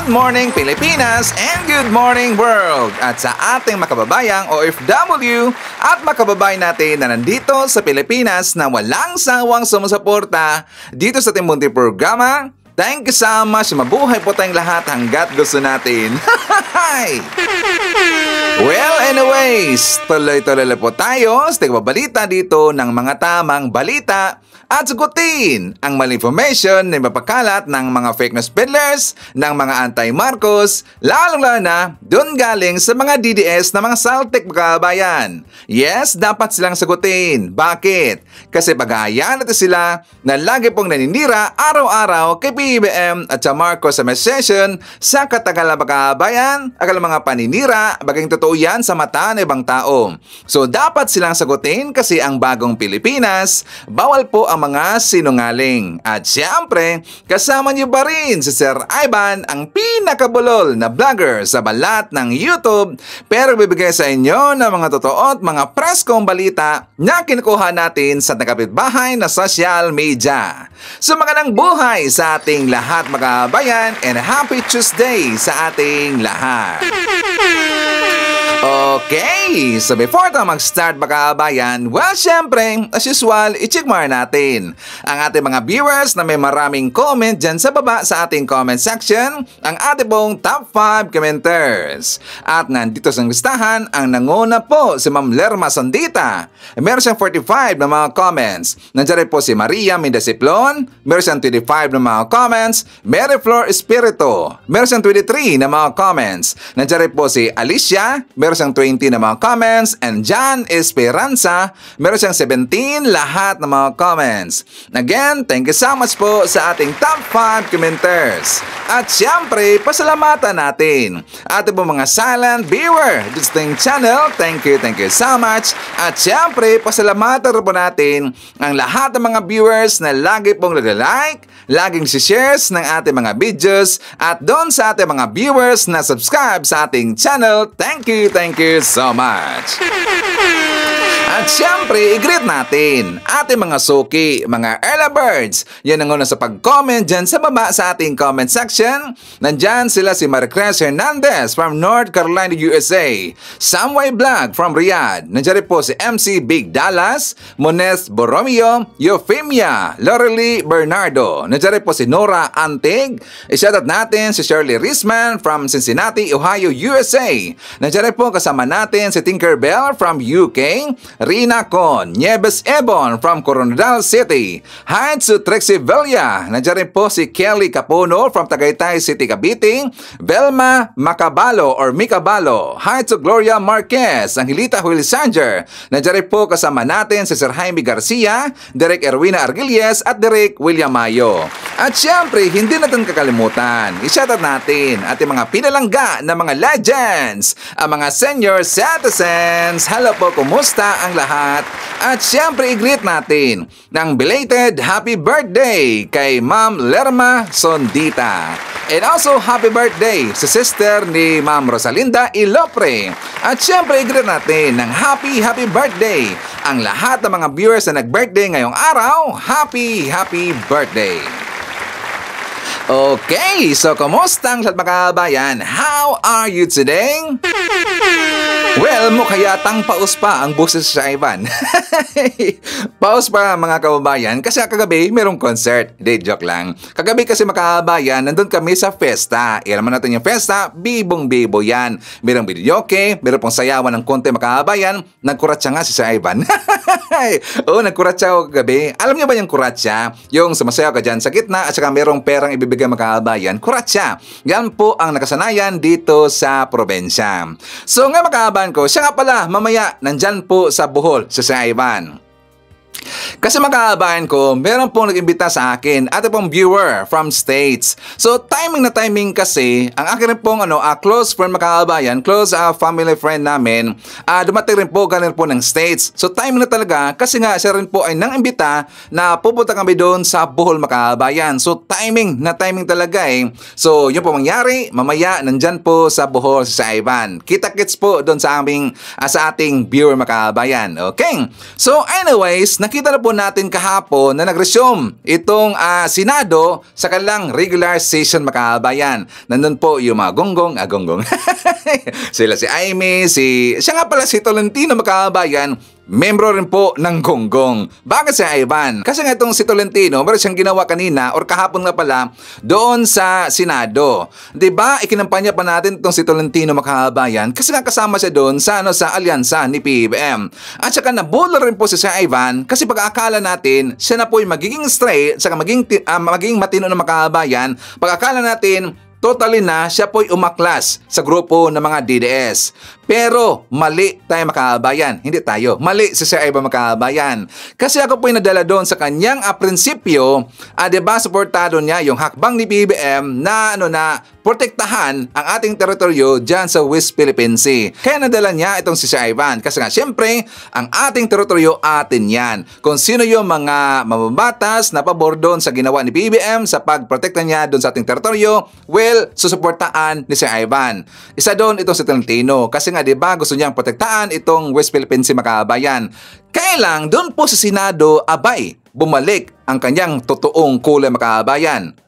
Good morning Pilipinas and good morning world! At sa ating makababayang OFW at makababayan natin na nandito sa Pilipinas na walang sawang sumusuporta dito sa ating munting programa, thank you so much. Mabuhay po tayong lahat hanggat gusto natin. Well, anyways, tuloy-tuloy po tayo sa tigbabalita dito ng mga tamang balita at sagutin ang maling information na mapakalat ng mga fake news peddlers, ng mga anti-Marcos, lalong-lalo na doon galing sa mga DDS na mga saltik kabayan. Yes, dapat silang sagutin. Bakit? Kasi pag-aayaan natin sila na lagi pong naninira araw-araw kay PBBM at sa Marcos administration sa katagalan kabayan, akala mga paninira, baging totoo yan sa mata ng ibang tao. So dapat silang sagutin kasi ang bagong Pilipinas, bawal po ang mga sinungaling. At siyempre, kasama niyo pa rin si Sir Ivan, ang pinakabulol na vlogger sa balat ng YouTube, pero bibigay sa inyo ng mga totoo at mga preskong balita na kinukuha natin sa nakapitbahay na social media. So magandang buhay sa ating lahat mga kabayan and happy Tuesday sa ating lahat. Okay, so before tayo mag-start mga kabayan, well, syempre, as usual, i-check muna natin ang ating mga viewers na may maraming comment dyan sa baba sa ating comment section, ang ating pong top 5 commenters. At nandito sa listahan, ang nanguna po si Ma'am Lerma Sandita. Meron siyang 45 na mga comments. Nandiyan rin po si Maria Mindasiplon, meron siyang 25 na mga comments. Mary Flor Espiritu, meron siyang 23 na mga comments. Nandiyan rin po si Alicia, meron siyang 20 na mga comments, and John Esperanza, meron siyang 17 lahat ng mga comments. Again, thank you so much po sa ating top 5 commenters. At siyempre, pasalamatan natin ating po mga silent viewer dito sa ating channel. Thank you so much. At siyempre, pasalamatan rin po natin ang lahat ng mga viewers na lagi pong nag-like, laging si-shares ng ating mga videos, at doon sa ating mga viewers na subscribe sa ating channel. Thank you so much. At siyempre, i-greet natin ating mga suki, mga early birds. Yan ang una sa pag-comment dyan sa baba sa ating comment section. Nandyan sila si Maricruz Hernandez from North Carolina, USA. Samway Vlog from Riyadh. Nandyan rin po si MC Big Dallas, Monez Borromeo, Eufemia, Lorely Bernardo. Nandyan rin po si Nora Antig. I-shoutout natin si Shirley Risman from Cincinnati, Ohio, USA. Nandyan rin po kasama natin si Tinkerbell from UK. Rina Con, Nieves Ebon from Coronadal City. Hi to Trixie Villa. Nandiyan rin po si Kelly Capuno from Tagaytay City, Cavite. Velma Macabalo or Micabalo. Hi to Gloria Marquez, Angelita Huilsanger. Nandiyan rin po kasama natin si Sir Jaime Garcia, Derek Erwina Argilies at Derek William Mayo. At syempre, hindi natin kakalimutan, i-shoutout natin ating mga pinalangga na mga legends, ang mga senior citizens. Hello po, kumusta ang lahat? At syempre, i-greet natin ng belated happy birthday kay Ma'am Lerma Sondita. And also, happy birthday sa sister ni Ma'am Rosalinda Ilopre. At syempre, i-greet natin ng happy birthday ang lahat ng mga viewers na nag-birthday ngayong araw. Happy birthday! Okay, so kumusta ang lahat mga kabayan? How are you today? Well, mukha yatang paus pa ang boses sa Ivan. Paus pa mga kababayan kasi kagabi merong concert. Hindi, joke lang. Kagabi kasi mga kababayan, nandun kami sa festa. Alam natin yung festa, bibong-bibo yan. Merong videoke, meron pong sayawan ng konti mga kababayan. Nagkuratsa nga si Ivan. Oo, nagkuratsa ako kagabi. Alam niyo ba yung kuratsa? Yung sumasayaw ka dyan sa gitna at saka merong perang ibibigay mga kababayan. Kuratsa. Yan po ang nakasanayan dito sa probensya. So nga mga kababayan ko, siya nga pala, mamaya, nandyan po sa Bohol, sa Ivan. Kasi mga kababayan ko, meron pong nag-imbita sa akin, ating pong viewer from States. So timing na timing kasi, ang akin rin pong close friend mga kababayan, close family friend namin, dumating rin po galing po ng States. So timing na talaga kasi nga siya rin po ay nang-imbita na pupunta kami doon sa Bohol mga kababayan. So timing na timing talaga eh. So yun po mangyari, mamaya nandyan po sa Bohol sa Ivan. Kita-kits po doon sa aming sa ating viewer mga kababayan. Okay? So anyways, nakita na po natin kahapon na nag-resume itong Senado sa kanilang regular session mga kababayan. Nandun po yung mga gonggong. Sila si Amy, siya nga pala si Tolentino mga kababayan, membro rin po ng gonggong. Bakit si Ivan? Kasi nga itong si Tolentino, meron siyang ginawa kanina or kahapon nga pala doon sa Senado. Diba, ikinampanya pa natin itong si Tolentino mga kababayan kasi nga kasama siya doon sa alyansa ni PBBM. At saka nabula rin po si Ivan kasi pag-aakala natin siya na po yung magiging straight, saka magiging matino ng mga kababayan, pag-aakala natin totally na siya po'y umaklas sa grupo ng mga DDS. Pero mali tayo mga kababayan. Hindi tayo. Mali si Sir Ivan mga kababayan. Kasi ako po'y nadala doon sa kanyang prinsipyo, diba, suportado niya yung hakbang ni BBM na protektahan ang ating teritoryo dyan sa West Philippine Sea. Kaya nadala niya itong si Sir Ivan. Kasi nga, syempre, ang ating teritoryo atin yan. Kung sino yung mga mamabatas na pabor doon sa ginawa ni BBM sa pagprotekta niya doon sa ating teritoryo, well, susuportaan ni Sir Ivan. Isa doon itong si Tolentino. Kasi nga, diba, gusto niyang protektaan itong West Philippine Sea mga kababayan. Kaya lang, doon po sa Senado, bumalik ang kanyang totoong kulay mga kababayan.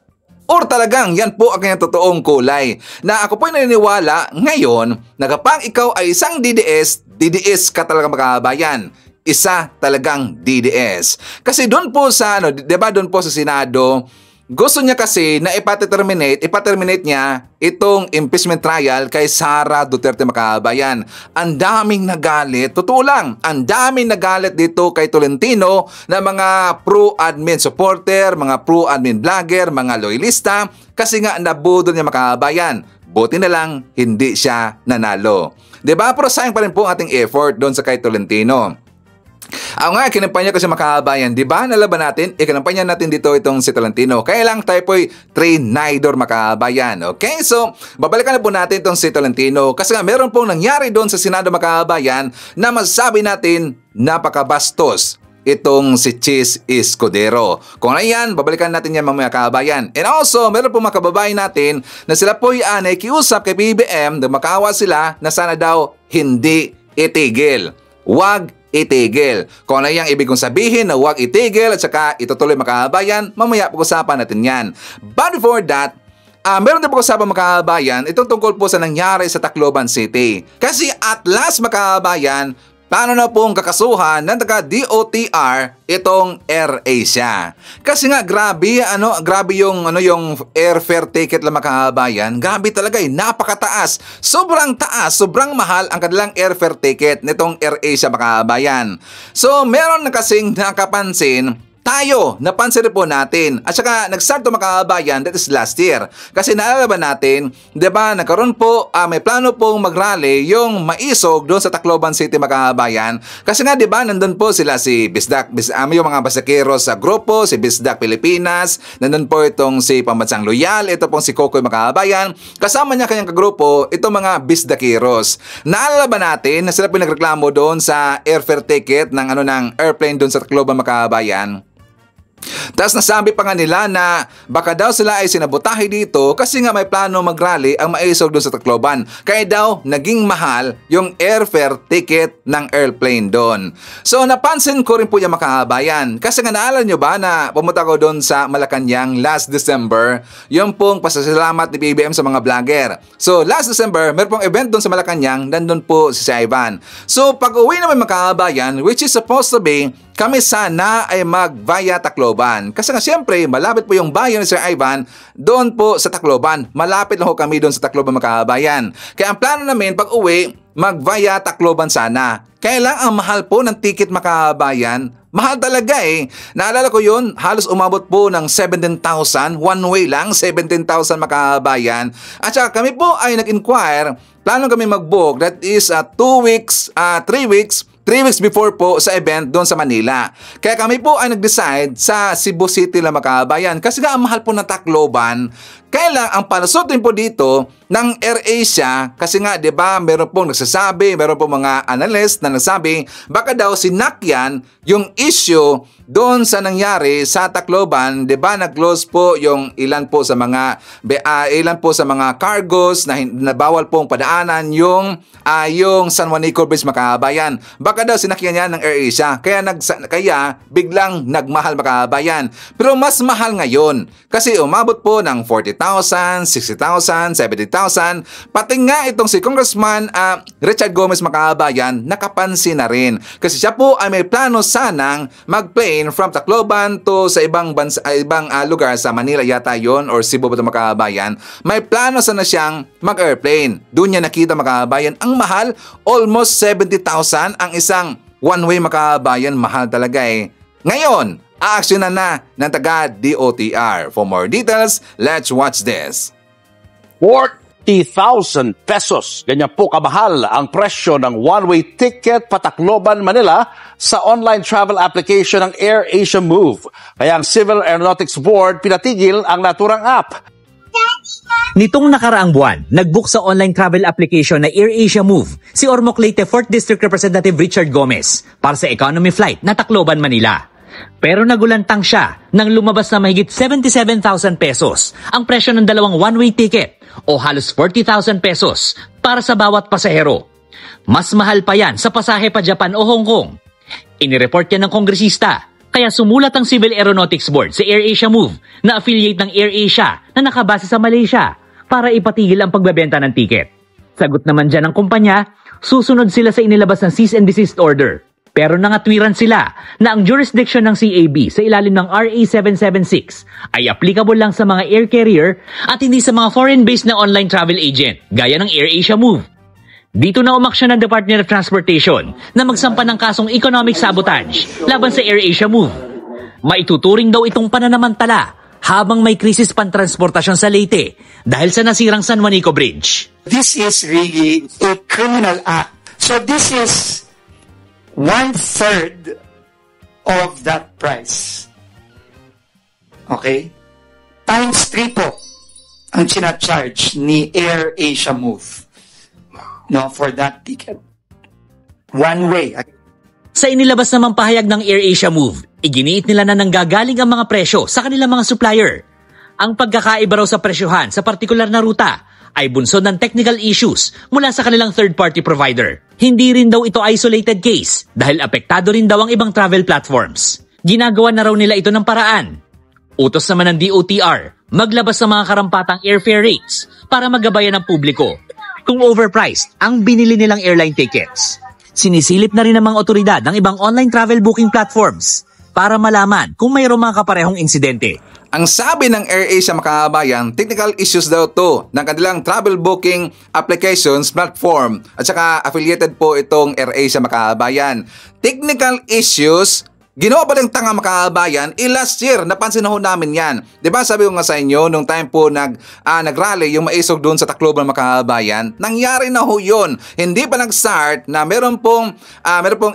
Or talagang yan po ang kanyang totoong kulay. Na ako po'y naniniwala ngayon na kapag ikaw ay isang DDS ka talaga mga kababayan. Isa talagang DDS. Kasi doon po sa, diba doon po sa Senado, gusto niya kasi na ipaterminate niya itong impeachment trial kay Sara Duterte mga kababayan. Ang daming nagalit, totoo lang, ang daming nagalit dito kay Tolentino na mga pro-admin supporter, mga pro-admin vlogger, mga loyalista, kasi nga nabudol niya mga kababayan. Buti na lang, hindi siya nanalo. Diba? Pero sayang pa rin po ang ating effort doon sa kay Tolentino. Ako nga, kinampanya ko si makabayan, di ba? Nalaban natin, kinampanya natin dito itong si Tolentino. Kaya lang tayo po'y trinidor makabayan. Okay? So, babalikan na po natin itong si Tolentino kasi nga meron pong nangyari doon sa Senado makabayan na masasabi natin napakabastos itong si Chis Escudero. Kung ano yan, babalikan natin yan mamaya kabayan. And also, meron pong mga kababayan natin na sila po'y nakikiusap kay BBM na makaawa sila na sana daw hindi itigil. Wag itigil. Kung ano yung ibig kong sabihin na huwag itigil at saka itutuloy mga kababayan, mamaya pag-usapan natin yan. But before that, meron din pag-usapan mga kababayan, itong tungkol po sa nangyari sa Tacloban City. Kasi at last mga kababayan, paano na pong kakasuhan ng taga-DOTR itong AirAsia. Kasi nga grabe yung airfare ticket lang mga kababayan. Grabe talaga napakataas. Sobrang taas, sobrang mahal ang kanilang airfare ticket nitong AirAsia mga kababayan. So meron na kasing nakapansin napansin po natin. At saka nag-start to mga kababayan, that is last year. Kasi naalala ba natin, diba, nagkaroon po, may plano pong mag-rally yung maisog doon sa Tacloban City mga kababayan. Kasi nga diba, nandun po sila si Bisdak, yung mga basakeros sa grupo, si Bisdak Pilipinas, nandun po itong si Pambansang Loyal, ito pong si Kokoy mga kababayan. Kasama niya kanyang kagrupo, itong mga Bisdakeros. Naalala ba natin na sila po nagreklamo doon sa airfare ticket ng airplane doon sa Tacloban mga kababayan? Tapos nasabi pa nga nila na baka daw sila ay sinabotahe dito kasi nga may plano mag-rally ang maisog doon sa Tacloban. Kaya daw naging mahal yung airfare ticket ng airplane doon. So napansin ko rin po yung mga kababayan. Kasi nga naalala nyo ba na pumunta ko doon sa Malacanang last December, yung pong pasasalamat ni BBM sa mga vlogger. So last December, meron pong event doon sa Malacanang, nandun po si Ivan. So pag uwi naman mga kababayan, which is supposed to be kami sana ay mag-via Tacloban. Kasi nga siyempre, malapit po yung bayan ni Sir Ivan doon po sa Tacloban. Malapit lang ho kami doon sa Tacloban mga kababayan. Kaya ang plano namin pag uwi, mag-via Tacloban sana. Kaya lang ang mahal po ng ticket mga kababayan. Mahal talaga Naalala ko yun, halos umabot po ng 17,000. One way lang, 17,000 mga kababayan. At saka kami po ay nag-inquire. Plano kami mag-book. That is 3 weeks before po sa event doon sa Manila. Kaya kami po ay nag-decide sa Cebu City lang mga kababayan kasi nga ang mahal po ng Tacloban. Kaya lang ang palusot din po dito ng AirAsia kasi nga 'di ba meron pong mga analyst na nagsabi baka daw sinakyan yung issue doon sa nangyari sa Tacloban, 'di ba nag-close po yung ilan po sa mga cargos na bawal pong padaanan yung San Juanico Bridge mga kababayan. Baka baka daw sinakyan niya ng AirAsia, kaya biglang nagmahal mga kabayan. Pero mas mahal ngayon kasi umabot po ng 40,000, 60,000, 70,000. Pati nga itong si Congressman Richard Gomez mga kabayan, nakapansin na rin. Kasi siya po ay may plano sanang mag-plane from Tacloban to sa ibang lugar sa Manila yata yon or Cebu ba mga kabayan. May plano sana siyang mag-airplane. Doon niya nakita mga kabayan, ang mahal, almost 70,000 ang isang one-way mga kabayan, mahal talaga eh. Ngayon, aaksyonan na ng taga DOTR. For more details, let's watch this. 40,000 pesos. Ganyan po kamahal ang presyo ng one-way ticket Patacloban, Manila sa online travel application ng AirAsia Move. Kaya ang Civil Aeronautics Board pinatigil ang naturang app. Nitong nakaraang buwan, nag-book sa online travel application na AirAsia Move si Ormoc Leyte 4th District Representative Richard Gomez para sa economy flight na Tacloban, Manila. Pero nagulantang siya nang lumabas na mahigit 77,000 pesos ang presyo ng dalawang one-way ticket o halos 40,000 pesos para sa bawat pasahero. Mas mahal pa yan sa pasahe pa Japan o Hong Kong. Inireport yan ng kongresista. Kaya sumulat ang Civil Aeronautics Board sa AirAsia Move na affiliate ng AirAsia na nakabase sa Malaysia para ipatigil ang pagbebenta ng ticket. Sagot naman dyan ng kumpanya, susunod sila sa inilabas ng cease and desist order. Pero nangatwiran sila na ang jurisdiction ng CAB sa ilalim ng RA 776 ay applicable lang sa mga air carrier at hindi sa mga foreign-based na online travel agent gaya ng AirAsia Move. Dito na umaksyon ng Department of Transportation na magsampa ng kasong economic sabotage laban sa AirAsia Move. Maituturing daw itong pananamantala habang may krisis pantransportasyon sa Leyte dahil sa nasirang San Juanico Bridge. This is really a criminal act. So this is 1/3 of that price. Okay? Times 3 po ang charge ni AirAsia Move. No, for that ticket. One way. Sa inilabas namang pahayag ng AirAsia Move, iginiit nila na nanggagaling ang mga presyo sa kanilang mga supplier. Ang pagkakaiba raw sa presyohan sa partikular na ruta ay bunsod ng technical issues mula sa kanilang third-party provider. Hindi rin daw ito isolated case dahil apektado rin daw ang ibang travel platforms. Ginagawa na raw nila ito ng paraan. Utos naman ng DOTR, maglabas ng mga karampatang airfare rates para magabayan ng publiko kung overpriced ang binili nilang airline tickets. Sinisilip na rin ng mga otoridad ng ibang online travel booking platforms para malaman kung mayroong mga kaparehong insidente. Ang sabi ng AirAsia mga kabayan, technical issues daw to ng kanilang travel booking applications platform at saka affiliated po itong AirAsia mga kabayan. Technical issues, ginawa pa rin tanga mga kabayan, last year, napansin na ho namin yan. Diba sabi ko nga sa inyo, nung time po nag-rally yung maisog doon sa Tacloban mga kabayan, nangyari na ho yun. Hindi pa nag-start na meron pong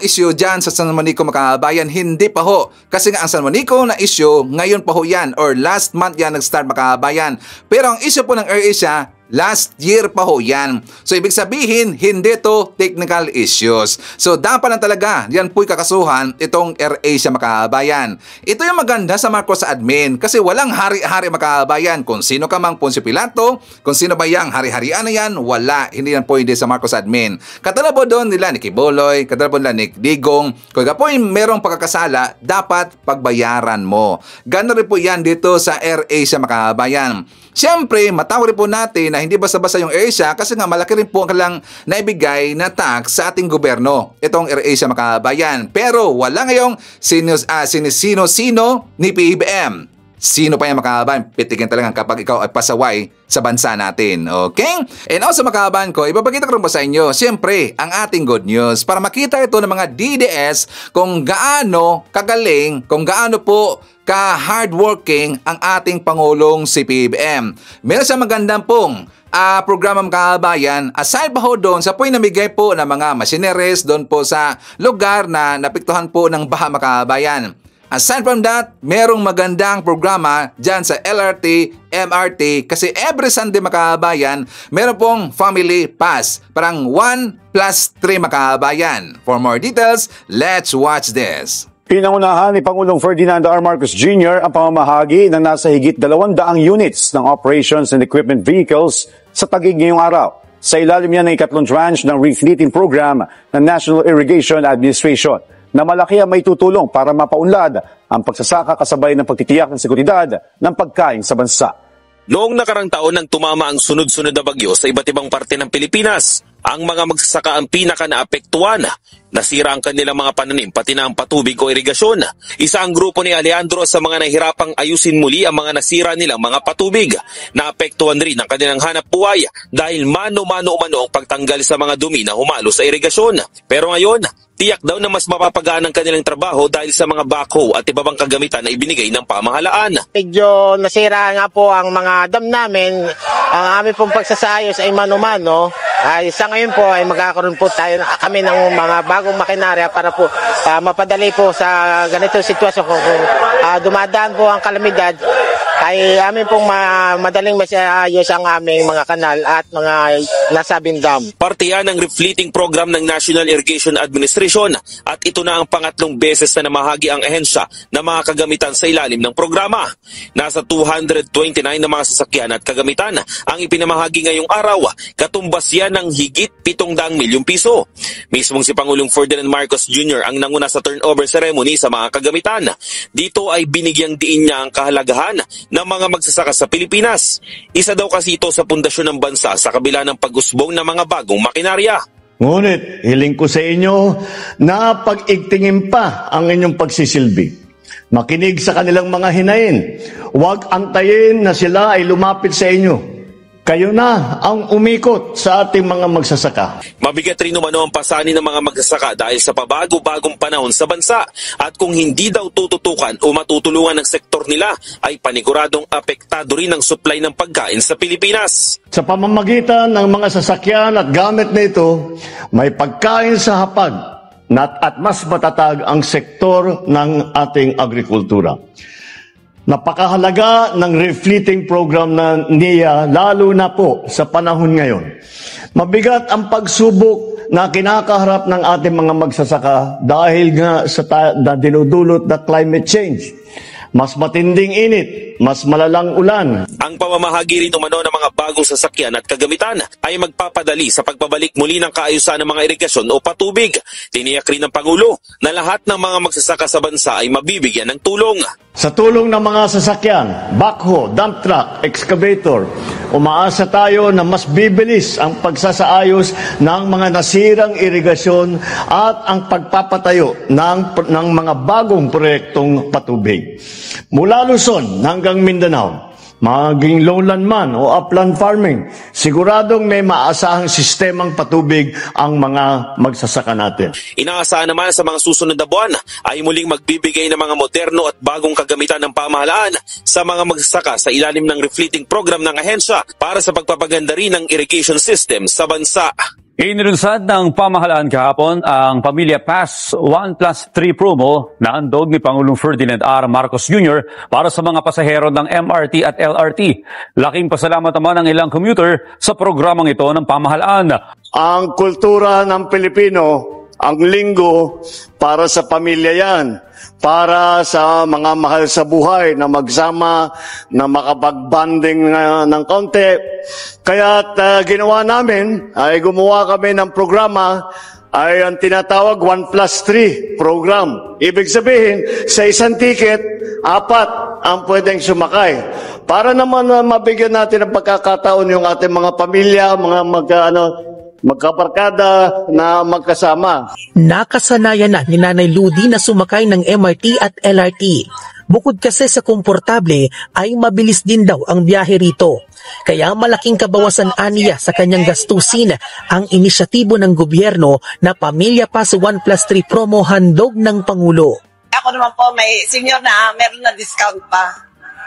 issue dyan sa San Juanico mga kabayan, hindi pa ho. Kasi nga ang San Juanico na issue, ngayon pa ho yan, or last month yan nag-start mga kabayan. Pero ang issue po ng AirAsia, last year pa ho yan. So ibig sabihin, hindi to technical issues. So dapat lang talaga, yan po'y kakasuhan itong AirAsia mga kabayan. Ito yung maganda sa Marcos admin kasi walang hari-hari mga kabayan. Kung sino ka mang Poncio Pilato, kung sino ba yang hari-harian na yan, wala. Hindi yan po hindi sa Marcos admin. Katulad po doon nila ni Kiboloy, katulad po nila ni Digong. Kung po yung merong pagkakasala, dapat pagbayaran mo. Gano'n rin po yan dito sa AirAsia mga kabayan. Siyempre, matawag rin po natin na hindi basta-basta yung AirAsia kasi nga malaki rin po ang kailang naibigay na tax sa ating gobyerno. Itong AirAsia mga kabayan. Pero wala ngayong sino-sino ni PBM. Sino pa yung mga kabayan? Pitikin talaga kapag ikaw ay pasaway sa bansa natin. Okay? And also mga kabayan ko, ipapakita ko rin po sa inyo, siyempre, ang ating good news para makita ito ng mga DDS kung gaano kagaling, kung gaano po ka-hardworking ang ating Pangulong si PBM. Meron siyang magandang pong programa mga kabayan. Aside pa ho doon sa po'y namigay po ng mga machineries doon po sa lugar na napiktuhan po ng baha mga kabayan. Aside from that, merong magandang programa dyan sa LRT, MRT kasi every Sunday mga kabayan, meron pong family pass. Parang 1+3 mga kabayan. For more details, let's watch this. Pinangunahan ni Pangulong Ferdinand R. Marcos Jr. ang pamamahagi ng nasa higit 200 units ng operations and equipment vehicles sa Taguig ngayong araw. sa ilalim niya ng ikatlong tranche ng refleeting program ng National Irrigation Administration na malaki ang may tutulong para mapaunlad ang pagsasaka kasabay ng pagtitiyak ng seguridad ng pagkain sa bansa. Noong nakarang taon nang tumama ang sunod-sunod na bagyo sa iba't ibang parte ng Pilipinas, ang mga magsasaka ang pinaka-naapektuhan. Nasira ang kanilang mga pananim pati na ang patubig o irigasyon. Isa ang grupo ni Alejandro sa mga nahihirapang ayusin muli ang mga nasira nilang mga patubig. Naapektuhan rin ang kanilang hanap buhay dahil mano-mano umano ang pagtanggal sa mga dumi na humalo sa irigasyon. Pero ngayon, tiyak daw na mas mapapagaan ang kanilang trabaho dahil sa mga backhoe at iba pang kagamitan na ibinigay ng pamahalaan. Medyo nasira nga po ang mga dam namin. Ang aming pong pagsasayos ay mano-mano. Sa ngayon po ay magkakaroon po kami ng mga bagong makinarya para po mapadali po sa ganitong sitwasyon kung dumadaan po ang kalamidad ay amin pong madaling masayos ang aming mga kanal at mga nasabing dam. Parte yan ng refleeting program ng National Irrigation Administration at ito na ang pangatlong beses na namahagi ang ahensya na mga kagamitan sa ilalim ng programa. Nasa 229 na mga sasakyan at kagamitan ang ipinamahagi ngayong araw, katumbas yan ng higit 700 milyong piso. Mismong si Pangulong Ferdinand Marcos Jr. ang nanguna sa turnover ceremony sa mga kagamitan. Dito ay binigyang diin niya ang kahalagahan ng mga magsasaka sa Pilipinas. Isa daw kasi ito sa pundasyon ng bansa sa kabila ng pag-usbong ng mga bagong makinarya. Ngunit, hiling ko sa inyo na pag-igtingin pa ang inyong pagsisilbi. Makinig sa kanilang mga hinain. Huwag antayin na sila ay lumapit sa inyo. Kayo na ang umikot sa ating mga magsasaka. Mabigat rin umano ang pasanin ng mga magsasaka dahil sa pabago-bagong panahon sa bansa at kung hindi daw tututukan o matutulungan ng sektor nila ay paniguradong apektado rin ang supply ng pagkain sa Pilipinas. Sa pamamagitan ng mga sasakyan at gamit na ito, may pagkain sa hapag at mas matatag ang sektor ng ating agrikultura. Napakahalaga ng refleeting program na NIA lalo na po sa panahon ngayon. Mabigat ang pagsubok na kinakaharap ng ating mga magsasaka dahil nga sa dinudulot na climate change. Mas matinding init, mas malalang ulan. Ang pamamahagi rin umano ng mga bagong sasakyan at kagamitan ay magpapadali sa pagbabalik muli ng kaayusan ng mga irigasyon o patubig. Tiniyak rin ng Pangulo na lahat ng mga magsasaka sa bansa ay mabibigyan ng tulong. Sa tulong ng mga sasakyan, backhoe, dump truck, excavator, umaasa tayo na mas bibilis ang pagsasaayos ng mga nasirang irigasyon at ang pagpapatayo ng mga bagong proyektong patubig. Mula Luzon hanggang Mindanao, maging lowland man o upland farming, siguradong may maasahang sistemang patubig ang mga magsasaka natin. Inaasahan naman sa mga susunod na buwan ay muling magbibigay ng mga moderno at bagong kagamitan ng pamahalaan sa mga magsasaka sa ilalim ng refleeting program ng ahensya para sa pagpapaganda rin ng irrigation system sa bansa. Inilunsad ng pamahalaan kahapon ang Pamilya Pass 1+3 promo na handog ni Pangulong Ferdinand R. Marcos Jr. para sa mga pasahero ng MRT at LRT. Laking pasalamat naman ng ilang commuter sa programang ito ng pamahalaan. Ang kultura ng Pilipino, ang linggo para sa pamilya yan. Para sa mga mahal sa buhay na magsama, na makapag-bonding ng kaunti. Kaya ginawa namin, ay gumawa kami ng programa, ay ang tinatawag 1+3 program. Ibig sabihin, sa isang ticket, 4 ang pwedeng sumakay. Para naman mabigyan natin ng pagkakataon yung ating mga pamilya, mga magkabarkada na magkasama. Nakasanayan na ni Nanay Ludi na sumakay ng MRT at LRT. Bukod kasi sa komportable, ay mabilis din daw ang biyahe rito. Kaya malaking kabawasan aniya sa kanyang gastusin ang inisyatibo ng gobyerno na Pamilya Pass 1+3 promo handog ng Pangulo. Ako naman po may senior na meron na discount pa.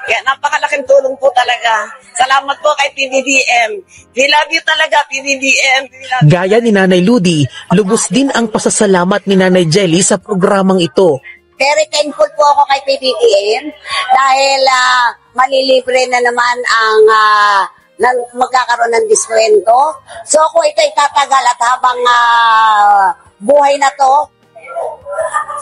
Kaya napakalaking tulong po talaga. Salamat po kay PBBM. We love you talaga, PBBM. Gaya ni Nanay Ludi, lubos din ang pasasalamat ni Nanay Jelly sa programang ito. Very thankful po ako kay PBBM dahil malilibre na naman ang magkakaroon ng diskwento. So kung ito'y tatagal at habang buhay na to,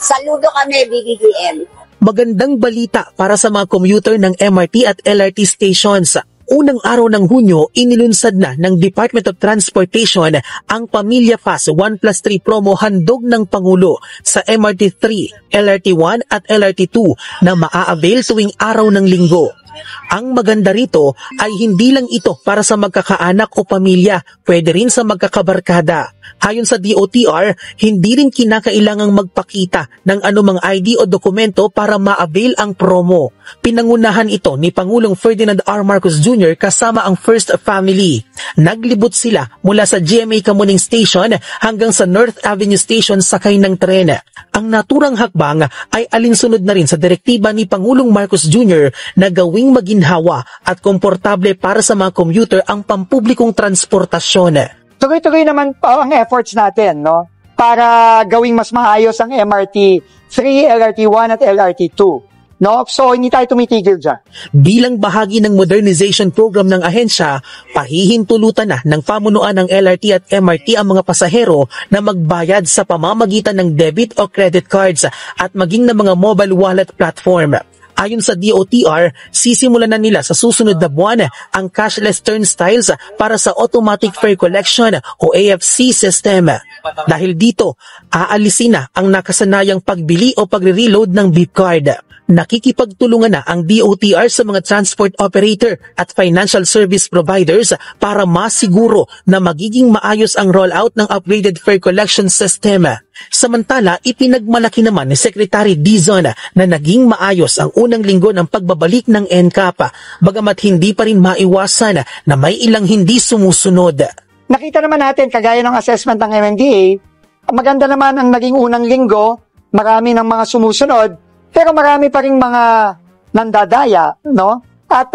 saludo kami, PBBM. Magandang balita para sa mga commuter ng MRT at LRT stations. Unang araw ng Hunyo, inilunsad na ng Department of Transportation ang Pamilya Pass 1+3 promo handog ng Pangulo sa MRT 3, LRT 1 at LRT 2 na maa-avail tuwing araw ng linggo. Ang maganda rito ay hindi lang ito para sa magkakaanak o pamilya, pwede rin sa magkakabarkada. Ayon sa DOTR, hindi rin kinakailangang magpakita ng anumang ID o dokumento para ma-avail ang promo. Pinangunahan ito ni Pangulong Ferdinand R. Marcos Jr. kasama ang First Family. Naglibot sila mula sa GMA Kamuning Station hanggang sa North Avenue Station sakay ng tren. Ang naturang hakbang ay alinsunod na rin sa direktiba ni Pangulong Marcos Jr. na gawing maginhawa at komportable para sa mga commuter ang pampublikong transportasyon. Tuloy-tuloy naman po ang efforts natin, no? Para gawing mas maayos ang MRT 3, LRT 1 at LRT 2. No? So, hindi tayo tumitigil dyan. Bilang bahagi ng modernization program ng ahensya, pahihintulutan na ng pamunuan ng LRT at MRT ang mga pasahero na magbayad sa pamamagitan ng debit o credit cards at maging ng mga mobile wallet platform. Ayon sa DOTR, sisimulan na nila sa susunod na buwan ang cashless turnstiles para sa automatic fare collection o AFC system. Dahil dito, aalisin na ang nakasanayang pagbili o pagre-reload ng beep card. Nakikipagtulungan na ang DOTR sa mga transport operator at financial service providers para masiguro na magiging maayos ang rollout ng upgraded fare collection system. Samantala, ipinagmalaki naman ni Secretary Dizon na naging maayos ang unang linggo ng pagbabalik ng NCAP, bagamat hindi pa rin maiwasan na may ilang hindi sumusunod. Nakita naman natin, kagaya ng assessment ng MMDA, maganda naman ang naging unang linggo, marami ng mga sumusunod, pero marami pa rin mga nandadaya, no? At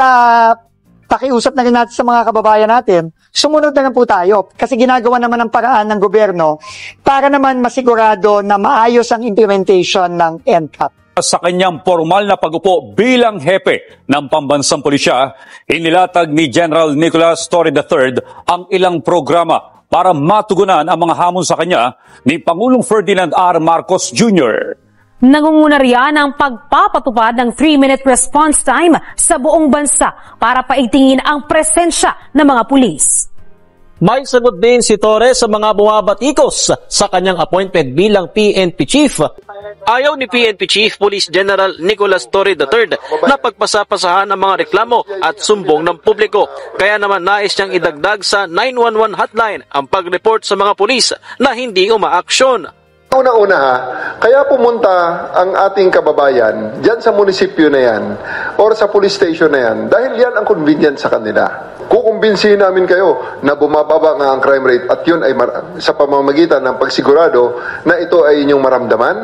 pakiusap na rin natin sa mga kababayan natin, sumunod na lang po tayo kasi ginagawa naman ang paraan ng gobyerno para naman masigurado na maayos ang implementation ng NCAP. Sa kanyang formal na pag-upo bilang hepe ng pambansang pulisya, inilatag ni General Nicolas Torre III ang ilang programa para matugunan ang mga hamon sa kanya ni Pangulong Ferdinand R. Marcos Jr. Nangunguna riyan ang pagpapatupad ng 3-minute response time sa buong bansa para paigtingin ang presensya ng mga pulis. May sagot din si Torre sa mga bumabatikos sa kanyang appointment bilang PNP Chief. Ayaw ni PNP Chief Police General Nicolas Torre III na pagpasapasahan ang mga reklamo at sumbong ng publiko. Kaya naman nais niyang idagdag sa 911 hotline ang pag-report sa mga pulis na hindi umaaksyon. Una-una ha, kaya pumunta ang ating kababayan dyan sa munisipyo na yan or sa police station na yan dahil yan ang convenient sa kanila. Kukumbinsihin namin kayo na bumababa nga ang crime rate at yun ay sa pamamagitan ng pagsigurado na ito ay inyong maramdaman,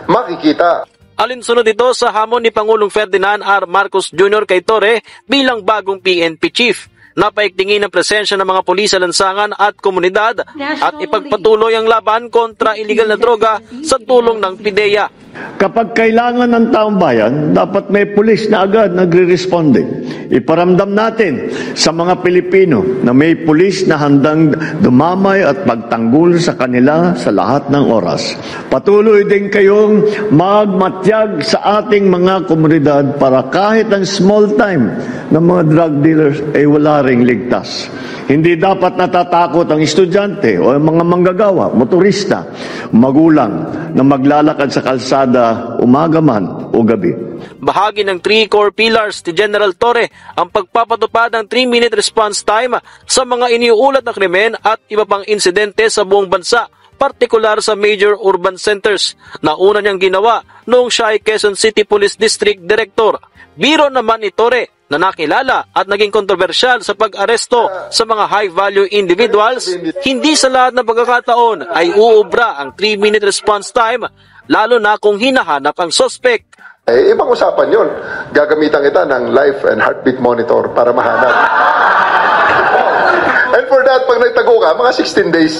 makikita. Alinsunod ito sa hamon ni Pangulong Ferdinand R. Marcos Jr. kay Torre bilang bagong PNP Chief. Napaigtingin ang presensya ng mga pulis sa lansangan at komunidad at ipagpatuloy ang laban kontra iligal na droga sa tulong ng PIDEA. Kapag kailangan ng taong bayan, dapat may pulis na agad nagre-responde. Iparamdam natin sa mga Pilipino na may pulis na handang dumamay at magtanggol sa kanila sa lahat ng oras. Patuloy din kayong magmatyag sa ating mga komunidad para kahit ang small time ng mga drug dealers ay wala ring ligtas. Hindi dapat natatakot ang estudyante o ang mga manggagawa, motorista, magulang na maglalakad sa kalsada umaga man o gabi. Bahagi ng 3 core pillars ni General Torre ang pagpapatupad ng 3-minute response time sa mga iniuulat na krimen at iba pang insidente sa buong bansa, partikular sa major urban centers na una niyang ginawa noong siya ay Quezon City Police District Director. Biro naman ni Torre na nakilala at naging kontrobersyal sa pag-aresto sa mga high-value individuals, hindi sa lahat ng pagkakataon ay uubra ang 3-minute response time, lalo na kung hinahanap ang suspect. Ibang usapan yun. Gagamitan kita ng life and heartbeat monitor para mahanap. And for that, pag nagtago ka, mga 16 days.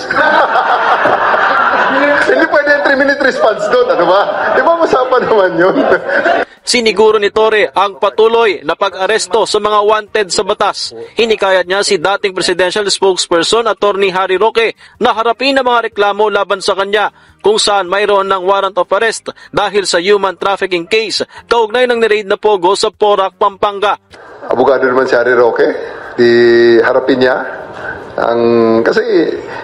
Hindi pwede yung 3-minute response doon, ano ba? Ibang usapan naman yun. Siniguro ni Torre ang patuloy na pag-aresto sa mga wanted sa batas. Hinikayat niya si dating presidential spokesperson Attorney Harry Roque na harapin ang mga reklamo laban sa kanya kung saan mayroon ng warrant of arrest dahil sa human trafficking case kaugnay ng niraid na pogo sa Porac, Pampanga. abogado naman si Harry Roque, di harapin niya. Kasi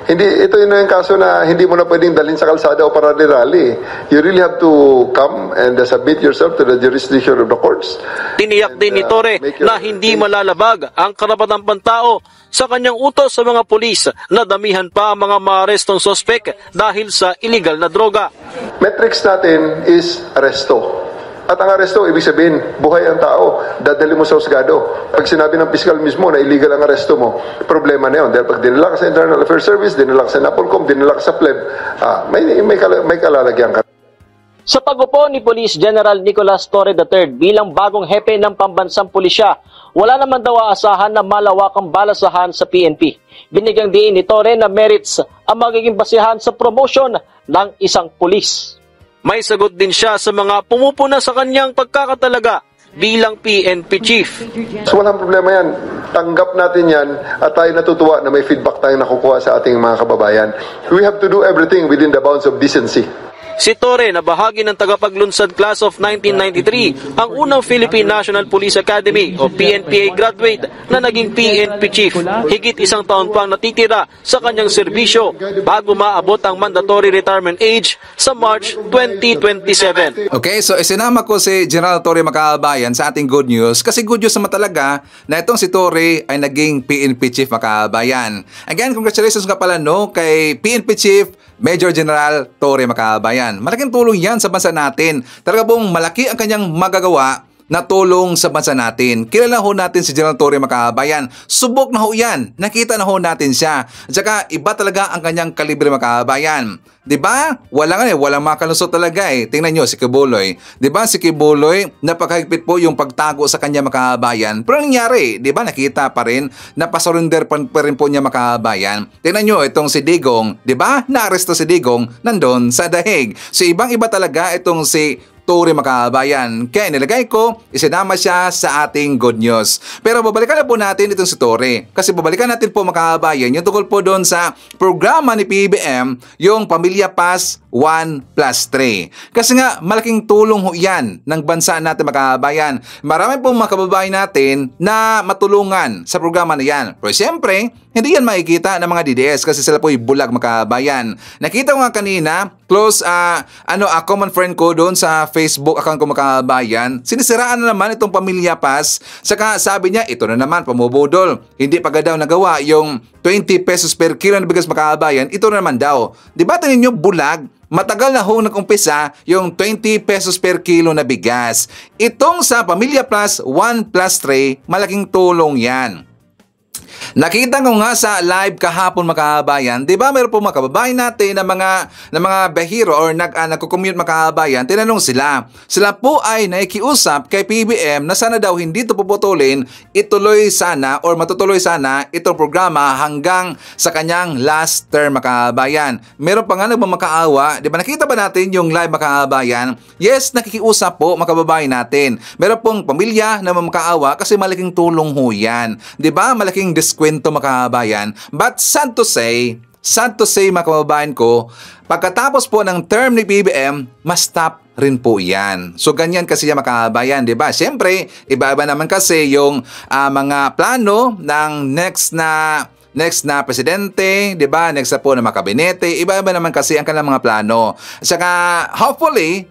ito yung kaso na hindi mo na pwedeng dalhin sa kalsada o para rally. You really have to come and submit yourself to the jurisdiction of the courts. Tiniyak din ni Torre na hindi malalabag ang karapatang pantao sa kanyang utos sa mga pulis na damihan pa ang mga maarestong sospek dahil sa illegal na droga. Metrics natin is aresto. At ang aresto, ibig sabihin, buhay ang tao, dadali mo sa husgado. Pag sinabi ng piskal mismo na illegal ang aresto mo, problema na yun. Dahil pag dinala ka sa Internal Affairs Service, dinala ka sa NAPOLCOM, dinala ka sa PLEB, may kalalagyan ka. Sa pagupo ni Police General Nicolas Torre III bilang bagong hepe ng pambansang pulisya, wala naman daw aasahan na malawakang balasahan sa PNP. Binigyang diin ni Torre na merits ang magiging basihan sa promotion ng isang pulis. May sagot din siya sa mga pumupuna sa kanyang pagkakatalaga bilang PNP chief. So walang problema yan. Tanggap natin yan at tayo natutuwa na may feedback tayong nakukuha sa ating mga kababayan. We have to do everything within the bounds of decency. Si Torre na bahagi ng tagapaglunsad class of 1993, ang unang Philippine National Police Academy o PNPA graduate na naging PNP chief. Higit isang taon pang natitira sa kanyang serbisyo bago maabot ang mandatory retirement age sa March 2027. Okay, so isinama ko si General Torre Makabayan sa ating good news kasi good news naman talaga na itong si Torre ay naging PNP chief Makabayan. Again, congratulations nga pala kay PNP chief Major General Torre Makabayan. Malaking tulong yan sa bansa natin. Talaga pong malaki ang kanyang magagawa na tulong sa bansa natin. Kilala ho natin si General Torre Makabayan. Subok na ho yan. Nakita na ho natin siya. At saka iba talaga ang kanyang kalibre Makabayan. Diba? Walang makalusot talaga eh. Tingnan nyo si Kibuloy. Diba si Kibuloy, napakahigpit po yung pagtago sa kanya Makabayan. Pero nangyari, diba nakita pa rin, napasurrender pa rin po niya Makabayan. Tingnan nyo itong si Digong, diba? Naaresto si Digong nandun sa dahig. So ibang-iba talaga itong si Torre Makabayan. Kaya nilagay ko, isinama siya sa ating good news. Pero babalikan na po natin itong si Torre. Kasi babalikan natin po Makabayan yung tungkol po doon sa programa ni PBM, yung Pamilya Pass 1+3. Kasi nga, malaking tulong ho yan ng bansa natin Makabayan. Marami pong mga kababayan natin na matulungan sa programa na yan. Pero siyempre, hindi yan makikita ng mga DDS kasi sila po yung bulag Makabayan. Nakita ko nga kanina, close common friend ko doon sa Facebook account ko Makabayan, sinisiraan na naman itong Pamilya Pass. Saka sabi niya, ito na naman, pamubudol. Hindi pa daw nagawa yung 20 pesos per kilo na bigas Makabayan, ito na naman daw. Diba tingin nyo, bulag? Matagal na ho nag-umpisa yung 20 pesos per kilo na bigas. Itong sa Pamilya Plus 1+3, malaking tulong yan. Nakita ko nga sa live kahapon Makabayan, di ba meron po mga kababayan natin na mga bahiro or nagko-commute Makabayan, tinanong sila. Sila po ay naikiusap kay PBM na sana daw hindi ito puputulin, ituloy sana or matutuloy sana itong programa hanggang sa kanyang last term Makabayan. Meron pa nga nagmamakaawa, di ba nakita ba natin yung live Makabayan? Yes, nakikiusap po mga kababayan natin. Meron pong pamilya na mamakaawa kasi malaking tulong ho yan. Di ba malaking kwento Makabayan. But sad to say mga kababayan ko, pagkatapos po ng term ni PBM, ma-stop rin po yan. So ganyan kasi yan Makabayan, di ba? Siyempre, iba-iba naman kasi yung mga plano ng next na presidente, di ba? Next na po na mga kabinete, iba-iba naman kasi ang kanilang mga plano. Saka hopefully,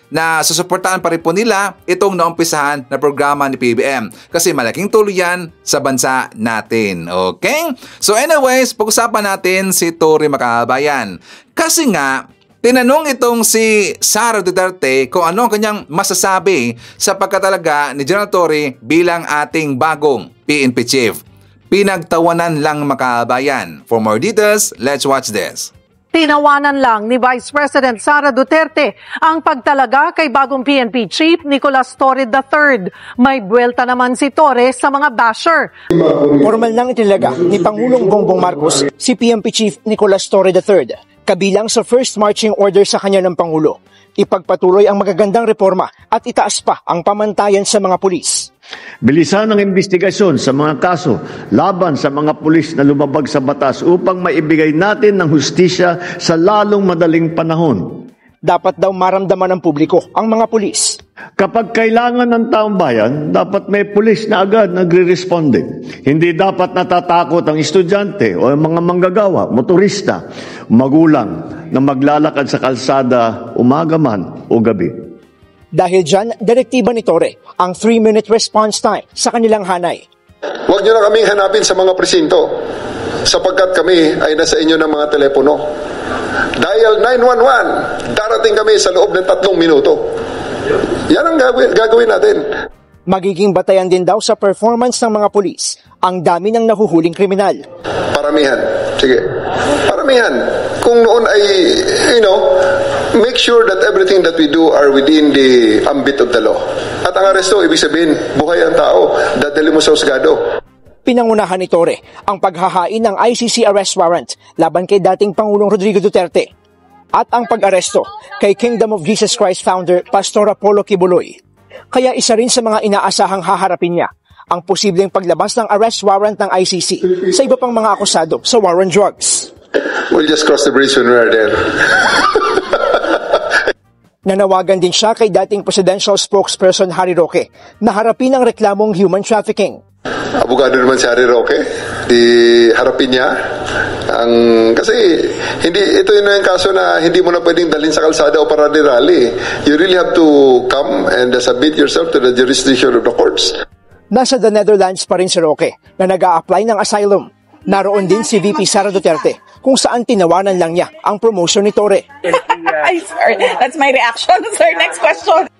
na susuportahan pa rin po nila itong naumpisahan na programa ni PBM. Kasi malaking tulong yan sa bansa natin. Okay? So anyways, pag-usapan natin si Torre Makabayan. Kasi nga, tinanong itong si Sara Duterte kung ano ang kanyang masasabi sa pagkatalaga ni General Torre bilang ating bagong PNP chief. Pinagtawanan lang Makabayan. For more details, let's watch this. Tinawanan lang ni Vice President Sara Duterte ang pagtalaga kay bagong PNP Chief Nicolas Torre III. May buwelta naman si Torre sa mga basher. Formal nang italaga ni Pangulong Bongbong Marcos si PNP Chief Nicolas Torre III, kabilang sa first marching order sa kanya ng Pangulo. Ipagpatuloy ang magagandang reforma at itaas pa ang pamantayan sa mga pulis. Bilisan ang investigasyon sa mga kaso laban sa mga pulis na lumabag sa batas upang maibigay natin ng hustisya sa lalong madaling panahon. dapat daw maramdaman ng publiko ang mga pulis. Kapag kailangan ng taong bayan, dapat may pulis na agad nagre-responde. Hindi dapat natatakot ang estudyante o ang mga manggagawa, motorista, magulang na maglalakad sa kalsada umaga man o gabi. Dahil dyan, direktiba ni Torre ang 3-minute response time sa kanilang hanay. Huwag nyo na kaming hanapin sa mga presinto sapagkat kami ay nasa inyo ng mga telepono. Dial 911, darating kami sa loob ng 3 minuto. Yan ang gagawin natin. Magiging batayan din daw sa performance ng mga pulis ang dami ng nahuhuling kriminal. Paramihan. Sige. Paramihan. Kung noon ay, make sure that everything that we do are within the ambit of the law. At ang aresto, ibig sabihin, buhay ang tao, dadali mo sa husgado. Pinangunahan ni Torre ang paghahain ng ICC arrest warrant laban kay dating Pangulong Rodrigo Duterte at ang pag-aresto kay Kingdom of Jesus Christ founder Pastor Apollo Kibuloy. Kaya isa rin sa mga inaasahang haharapin niya ang posibleng paglabas ng arrest warrant ng ICC sa iba pang mga akusado sa war on drugs. We'll just cross the bridge when we're there. Nanawagan din siya kay dating presidential spokesperson Harry Roque na harapin ang reklamong human trafficking. Abogado naman si Harry Roque, harapin niya kasi ito yung kaso na hindi mo na pwedeng dalhin sa kalsada o para rally. You really have to come and submit yourself to the jurisdiction of the courts. Nasa the Netherlands pa rin si Roque na nag-a-apply ng asylum. Naroon din si VP Sara Duterte kung saan tinawanan lang niya ang promotion ni Torre. Ay, sir, that's my reaction. Sir, next question.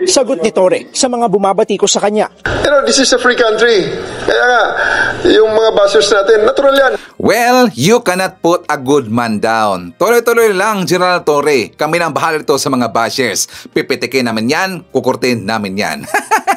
Sagot ni Torre sa mga bumabati ko sa kanya. This is a free country. Kaya nga, yung mga bashers natin, natural yan. Well, you cannot put a good man down. Tuloy-tuloy lang, General Torre. Kami nang bahala ito sa mga bashers. Pipitikin namin yan, kukurtin namin yan.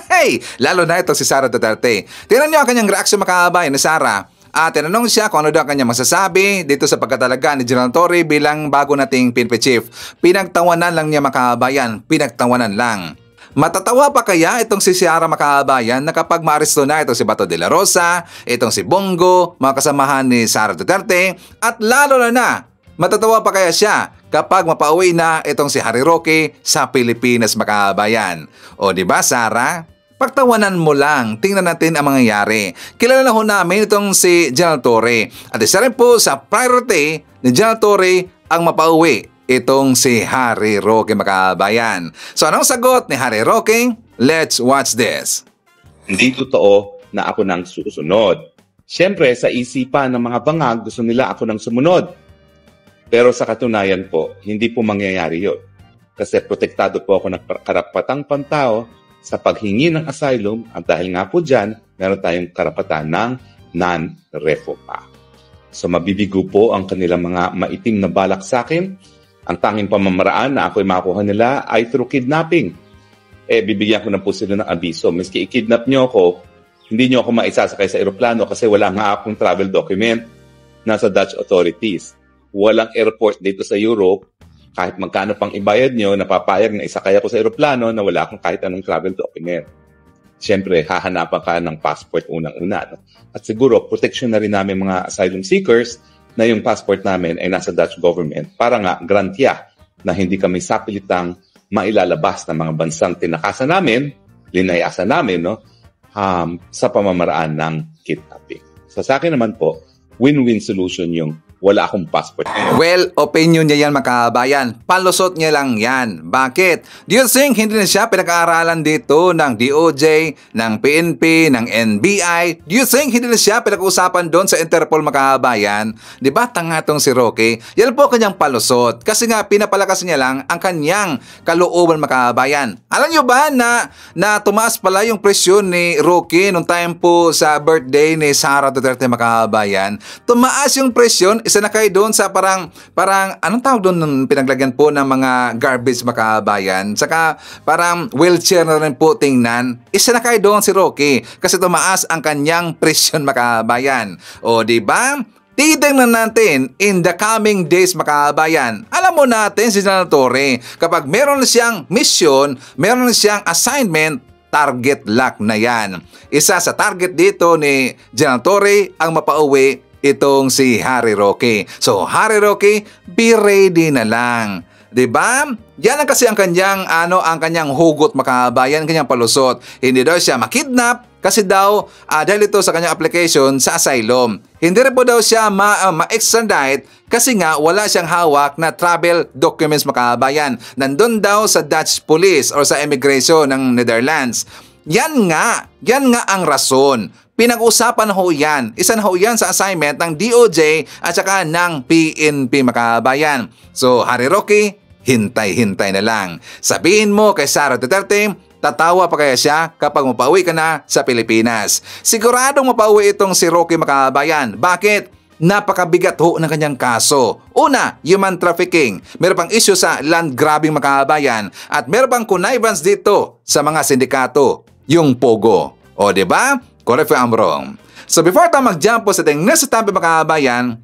Hey, lalo na ito si Sara Duterte. Tingnan niyo ang kanyang reaksyon makabayan na Sara. Tinanong siya kung ano daw kanya masasabi dito sa pagkatalaga ni General Torre bilang bago nating PNP chief. Pinagtawanan lang niya makabayan, pinagtawanan lang. Matatawa pa kaya itong si Sara makabayan na kapag maaresto na itong si Bato de la Rosa, itong si Bongo, mga kasamahan ni Sara Duterte, at lalo na matatawa pa kaya siya kapag mapauwi na itong si Harry Roque sa Pilipinas makabayan. O diba Sara? Pagtawanan mo lang, tingnan natin ang mangyayari. Kilala na ho namin itong si General Torre. At isa rin po sa priority ni General Torre ang mapauwi itong si Harry Roque makabayan. So anong sagot ni Harry Roque? Let's watch this. Hindi totoo na ako nang susunod. Siyempre sa isipan ng mga bangag gusto nila ako nang sumunod. Pero sa katunayan po, hindi po mangyayari yun. Kasi protektado po ako ng karapatang pantao sa paghingi ng asylum at dahil nga po dyan, meron tayong karapatan ng non-refo pa. So mabibigo po ang kanilang mga maitim na balak sa akin. Ang tanging pamamaraan na ako'y makuha nila ay through kidnapping. Bibigyan ko na po sila ng abiso. Miski i-kidnap nyo ako, hindi nyo ako maisasakay sa eroplano kasi wala nga akong travel document. Nasa Dutch authorities. Walang airport dito sa Europe. Kahit magkano pang ibayad nyo, napapayag na isakay ako sa eroplano na wala akong kahit anong travel document. Siyempre, hahanapan ka ng passport unang-una. No? At siguro, protection na rin namin mga asylum seekers na yung passport namin ay nasa Dutch government para nga garantiya na hindi kami sapilitang mailalabas ng mga bansang tinakasan namin, linayasan namin, no? Sa pamamaraan ng kidnapping. So sa akin naman po, win-win solution yung wala akong passport. Well, opinion niya yan makabayan. Palusot niya lang yan. Bakit? Do you think hindi na siya pinag-aaralan dito ng DOJ, ng PNP, ng NBI? Do you think hindi na siya pinag-usapan doon sa Interpol makabayan? Diba tanga tong si Roque? Yan po kanyang palusot. Kasi nga pinapalakas niya lang ang kanyang kalooban makabayan. Alam niyo ba na tumaas pala yung presyon ni Roque nung time po sa birthday ni Sara Duterte makabayan? Tumaas yung presyon. Isa na kayo doon sa parang anong tawag doon nung pinaglagyan po ng mga garbage makabayan. Saka parang wheelchair na rin po tingnan. Isa na kayo doon si Roque kasi tumaas ang kanyang presyon makabayan. O diba? Titignan natin in the coming days makabayan. Alam mo natin si General Torre, kapag meron na siyang mission, meron na siyang assignment, target lock na yan. Isa sa target dito ni General Torre ang mapauwi itong si Harry Roque. So Harry Roque, be ready na lang. 'Di ba? Yan ang kasi ang kanyang ang kanyang hugot mga kabayan, kanyang palusot. Hindi daw siya makidnap kasi daw dahil ito sa kanyang application sa asylum. Hindi rin po daw siya ma-extradite kasi nga wala siyang hawak na travel documents mga kabayan. Nandun daw sa Dutch police or sa immigration ng Netherlands. Yan nga ang rason. Pinag-usapan ho yan. Isa na ho yan sa assignment ng DOJ at saka ng PNP mga kabayan. So Harry Roque, hintay-hintay na lang. Sabihin mo kay Sara Duterte, tatawa pa kaya siya kapag mapauwi ka na sa Pilipinas. Siguradong mapauwi itong si Roque mga kabayan. Bakit? Napakabigat ho ng kanyang kaso. Una, human trafficking. Meron pang issue sa land grabbing mga kabayan. At meron pang connivance dito sa mga sindikato. Yung Pogo. O diba? Correct if I'm wrong. So before tayo mag-jump po sa ating next topic mga kabayan,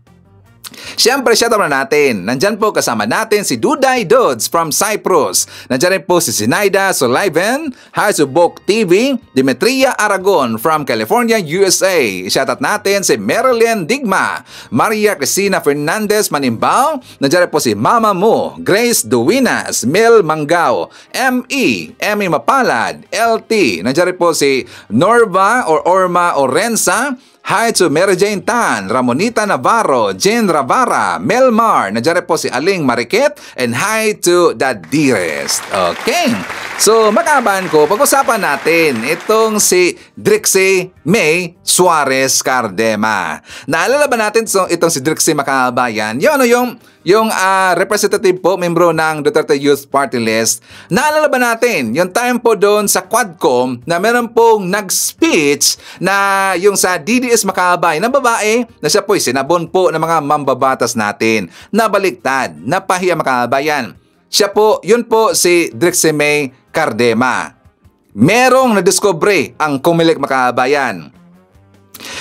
siyempre, shoutout na natin. Nandyan po kasama natin si Duday Dodds from Cyprus. Nandyan rin po si Zinaida Soliven, Hazubok TV, Demetria Aragon from California, USA. Shoutout natin si Marilyn Digma, Maria Cristina Fernandez Manimbao. Nandyan rin po si Mama Mo, Grace Duwinas, Mel Mangao, Emmy Mapalad, LT. Nandyan rin po si Norva or Orma Orensa. Hi to Mary Jane Tan, Ramonita Navarro, Jen Ravara, Melmar, nandiyan po si Aling Mariket, and hi to the dearest. Okay, so makaban ko, pag-usapan natin itong si Drixie May Suarez Cardema. Naalala ba natin itong si Drixie makabayan? Yung representative po, membro ng Duterte Youth Party List. Naalala ba natin yung time po doon sa Quadcom na meron pong nag-speech na yung sa DDS Makabay na babae na siya po sinabon po ng mga mambabatas natin. Nabaliktad, napahiya makabayan. Siya po, yun po si Drixie May Cardema. Merong nadiscovery ang Comelec makabayan.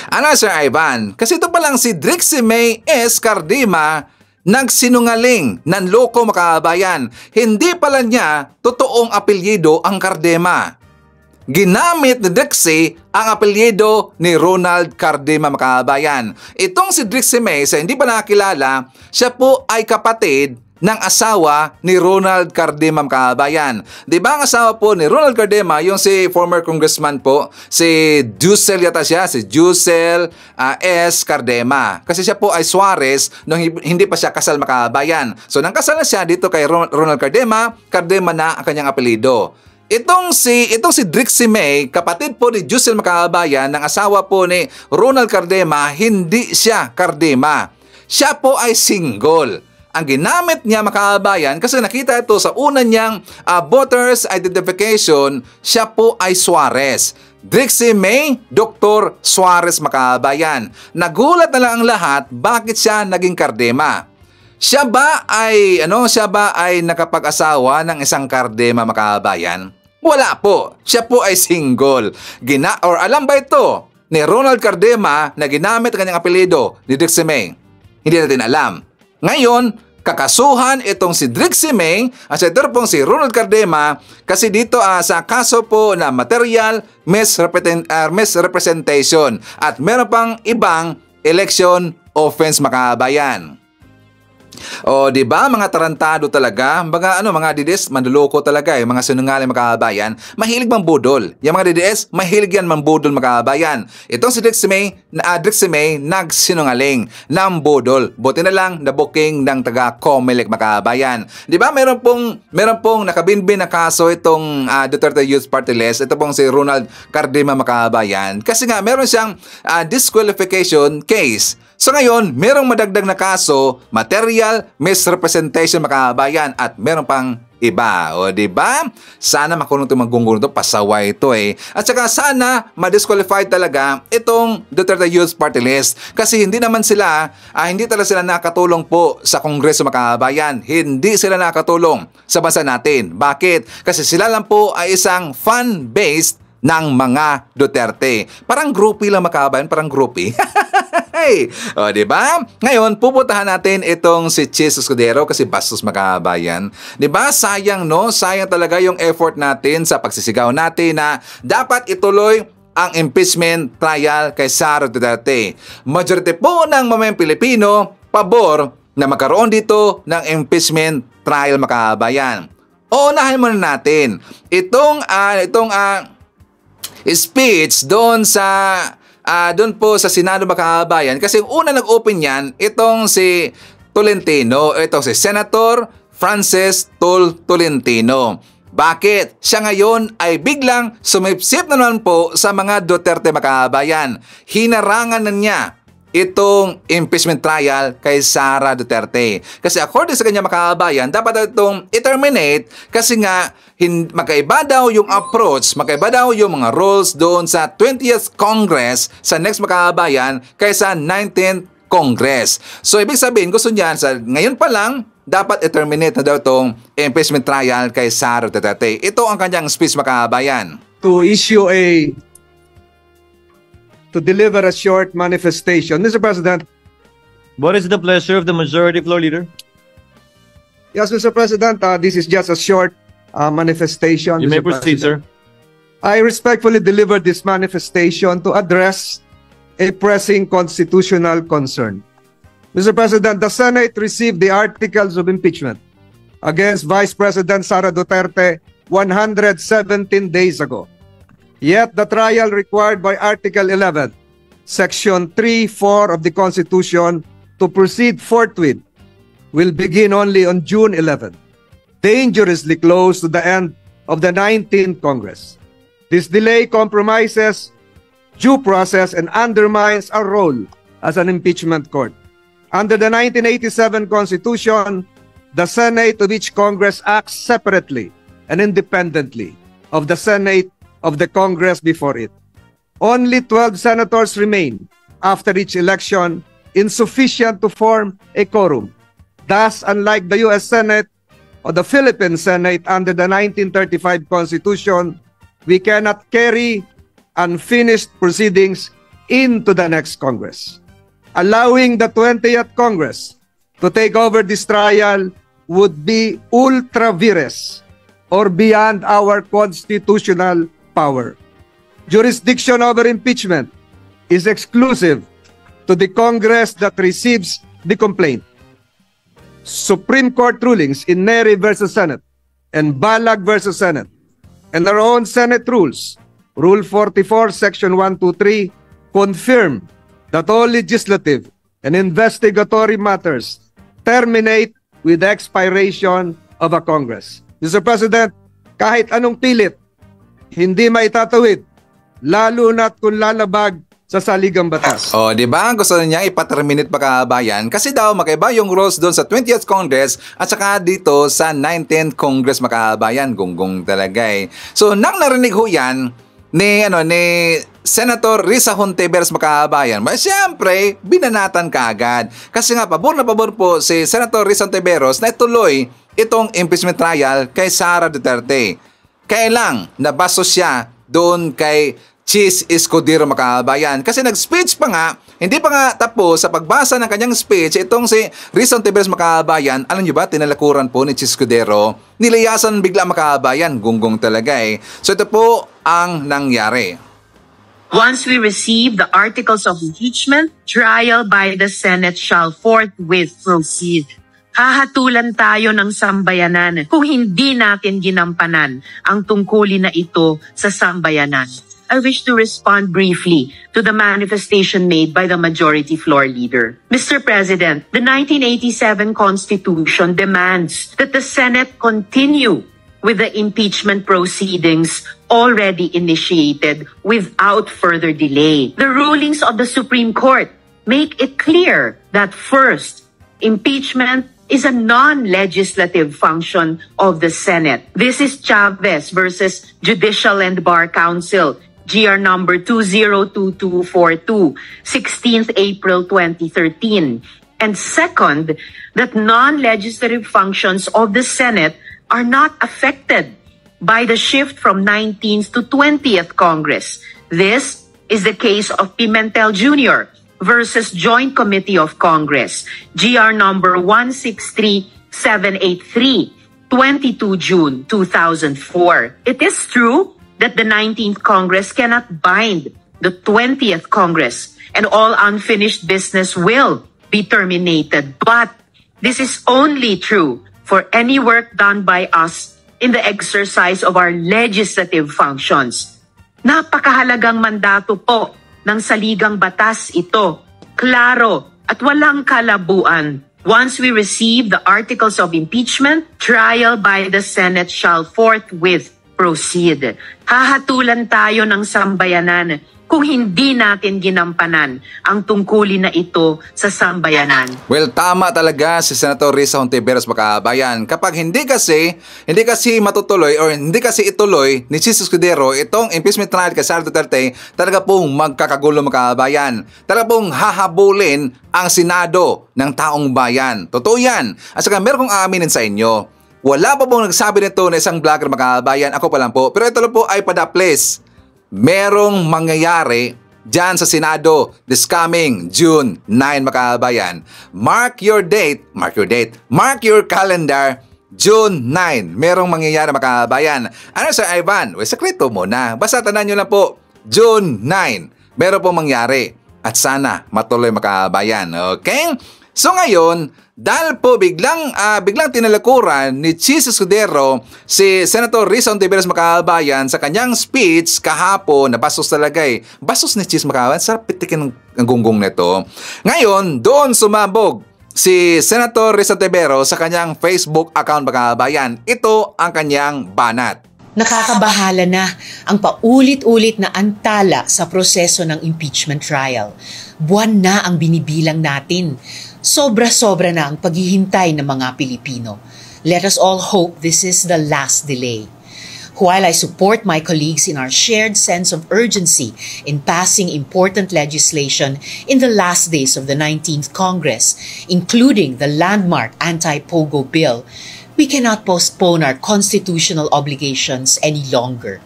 Ano Sir Ivan? Kasi ito pa lang si Drixie May S. Cardema nagsinungaling, nanloko makabayan. Hindi pala niya totoong apelyido ang Cardema. Ginamit ni Drixie ang apelyido ni Ronald Cardema makabayan. Itong si Drixie May, sa hindi pa nakakilala, siya po ay kapatid ng asawa ni Ronald Cardema makabayan. Di ba ang asawa po ni Ronald Cardema, yung si former congressman po, si Jusel yata siya, si Jusel S. Cardema. Kasi siya po ay Suarez nung hindi pa siya kasal makabayan. So nang kasal na siya dito kay Ronald Cardema, Cardema na ang kanyang apelyido. Itong si Drixie May, kapatid po ni Jusel makabayan, ng asawa po ni Ronald Cardema, hindi siya Cardema. Siya po ay single. Ang ginamit niya makabayan kasi nakita ito sa una niyang voters identification, siya po ay Suarez. Drixie May, Dr. Suarez makabayan. Nagulat na lang ang lahat bakit siya naging Cardema. Siya ba ay nakapag-asawa ng isang Cardema makabayan? Wala po. Siya po ay single. Alam ba ito ni Ronald Cardema na ginamit ang kanyang apelyido ni Drixie May? Hindi natin alam. Ngayon, kakasuhan itong si Drixie May at ito pong si Ronald Cardema kasi dito sa kaso po na material misrepresentation at meron pang ibang election offense makabayan. O di ba mga tarantado talaga, mga DDS manloloko talaga mga sinungaling makabayan, mahilig mambudol. Yung mga DDS mahilig yan mambudol makabayan. Itong si Drixie May nagsinungaling, nambudol. Buti na lang na booking ng taga Comelec makabayan. Di ba meron pong nakabinbin na kaso itong Duterte Youth Party List, ito pong si Ronald Cardema makabayan. Kasi nga meron siyang disqualification case. So ngayon, merong madagdag na kaso, material misrepresentation makabayan at meron pang iba. O diba? Sana makulong ito magunggulo ito, pasaway ito At saka sana ma-disqualified talaga itong Duterte Youth Party List kasi hindi naman sila, hindi talaga sila nakatulong po sa Kongreso makabayan. Hindi sila nakatulong sa bansa natin. Bakit? Kasi sila lang po ay isang fan-based ng mga Duterte. Parang groupie lang makabayan, parang groupie. O, diba? Ngayon, pupuntahan natin itong si Chis Escudero kasi bastos makabayan. Diba? Sayang, no? Sayang talaga yung effort natin sa pagsisigaw natin na dapat ituloy ang impeachment trial kay Sara Duterte. Majority po ng mamayang Pilipino pabor na magkaroon dito ng impeachment trial, mga kababayan. Uunahin muna natin itong speech doon po sa Senado, mga kababayan, kasi una nag-open yan itong si Tolentino, ito si Senator Francis Tolentino. Bakit? Siya ngayon ay biglang sumipsip na naman po sa mga Duterte, mga kababayan. Hinarangan na niya itong impeachment trial kay Sara Duterte. Kasi according sa kanya, mga kababayan, dapat itong i-terminate kasi nga magkaiba daw yung approach, magkaiba daw yung mga rules doon sa 20th Congress sa next, mga kababayan, kaysa 19th Congress. So ibig sabihin, gusto niya ngayon pa lang dapat i-terminate na daw itong impeachment trial kay Sara Duterte. Ito ang kanyang speech, mga kababayan. To deliver a short manifestation. Mr. President. What is the pleasure of the majority floor leader? Yes, Mr. President, this is just a short manifestation. You may proceed, sir. I respectfully deliver this manifestation to address a pressing constitutional concern. Mr. President, the Senate received the articles of impeachment against Vice President Sara Duterte 117 days ago. Yet the trial required by Article 11, Section 3(4) of the Constitution to proceed forthwith will begin only on June 11, dangerously close to the end of the 19th Congress. This delay compromises due process and undermines our role as an impeachment court. Under the 1987 Constitution, the Senate of each Congress acts separately and independently of the Senate of the Congress before it. Only 12 senators remain after each election, insufficient to form a quorum. Thus, unlike the U.S. Senate or the Philippine Senate under the 1935 Constitution, we cannot carry unfinished proceedings into the next Congress. Allowing the 20th Congress to take over this trial would be ultra vires or beyond our constitutional power. Jurisdiction over impeachment is exclusive to the Congress that receives the complaint. Supreme Court rulings in Neri versus Senate and Balag versus Senate and our own Senate rules, Rule 44, Section 123, confirm that all legislative and investigatory matters terminate with the expiration of a Congress. Mr. President, kahit anong pilit, hindi maitatawid, lalo na't kung lalabag sa saligang batas. O, di ba? Gusto niya ipa-terminate, mga kababayan, kasi daw magkaiba yung rules doon sa 20th Congress at saka dito sa 19th Congress, mga kababayan. Gunggong talaga eh. So, nang narinig ho yan ni Senator Risa Hontiveros, mga kababayan, siyempre, binanatan kaagad. Kasi nga, pabor na pabor po si Senator Risa Hontiveros na ituloy itong impeachment trial kay Sara Duterte. Kailang nabaso siya doon kay Chis Escudero, mga kababayan. Kasi nag-speech pa nga, hindi pa nga tapos sa pagbasa ng kanyang speech, itong si Risa Hontiveros, mga kababayan, alam niyo ba, tinalakuran po ni Chis Escudero, nilayasan bigla, mga kababayan, gunggong talaga eh. So ito po ang nangyari. Once we receive the articles of impeachment, trial by the Senate shall forthwith proceed. Hahatulan tayo ng sambayanan kung hindi natin ginampanan ang tungkulin na ito sa sambayanan. I wish to respond briefly to the manifestation made by the majority floor leader. Mr. President, the 1987 Constitution demands that the Senate continue with the impeachment proceedings already initiated without further delay. The rulings of the Supreme Court make it clear that first, impeachment is a non-legislative function of the Senate. This is Chavez versus Judicial and Bar Council, GR number 202242, 16th April 2013. And second, that non-legislative functions of the Senate are not affected by the shift from 19th to 20th Congress. This is the case of Pimentel Jr. versus Joint Committee of Congress, GR number 163783, 22 June 2004. It is true that the 19th Congress cannot bind the 20th Congress and all unfinished business will be terminated. But this is only true for any work done by us in the exercise of our legislative functions. Napakahalagang mandato po ng saligang batas ito, klaro at walang kalabuan. Once we receive the articles of impeachment, trial by the Senate shall forthwith proceed. Hahatulan tayo ng sambayanan kung hindi natin ginampanan ang tungkulin na ito sa sambayanan. Well, tama talaga si Senator Risa Hontiveros Makabayan. Kapag hindi kasi matutuloy or hindi kasi ituloy ni Chis Escudero itong impeachment trial kay Sara Duterte, talaga pong magkakagulo Makabayan. Talaga pong hahabulin ang Senado ng taong bayan. Totoo yan. At saka meron kong aaminin sa inyo. Wala pa pong nagsabi nito na isang vlogger Makabayan. Ako pa lang po. Pero ito lang po ay padaples. Merong mangyayari dyan sa Senado this coming June 9 Makabayan. Mark your calendar, June 9. Merong mangyayari Makabayan. Ano Sir Ivan? Well, sekreto muna. Basta tandaan nyo lang po, June 9. Meron pong mangyari. At sana matuloy Makabayan. Okay? So ngayon, dahil po biglang tinalakuran ni Chis Escudero si Senator Risa Hontiveros Makabayan sa kanyang speech kahapon, na bastos talaga eh. Bastos ni Chis Makabayan, sarap pitikin ang gunggong nito. Ngayon, doon sumabog si Senator Risa Hontiveros sa kanyang Facebook account Makabayan. Ito ang kanyang banat. Nakakabahala na ang paulit-ulit na antala sa proseso ng impeachment trial. Buwan na ang binibilang natin. Sobra-sobra na ang paghihintay ng mga Pilipino. Let us all hope this is the last delay. While I support my colleagues in our shared sense of urgency in passing important legislation in the last days of the 19th Congress, including the landmark anti-POGO bill, we cannot postpone our constitutional obligations any longer.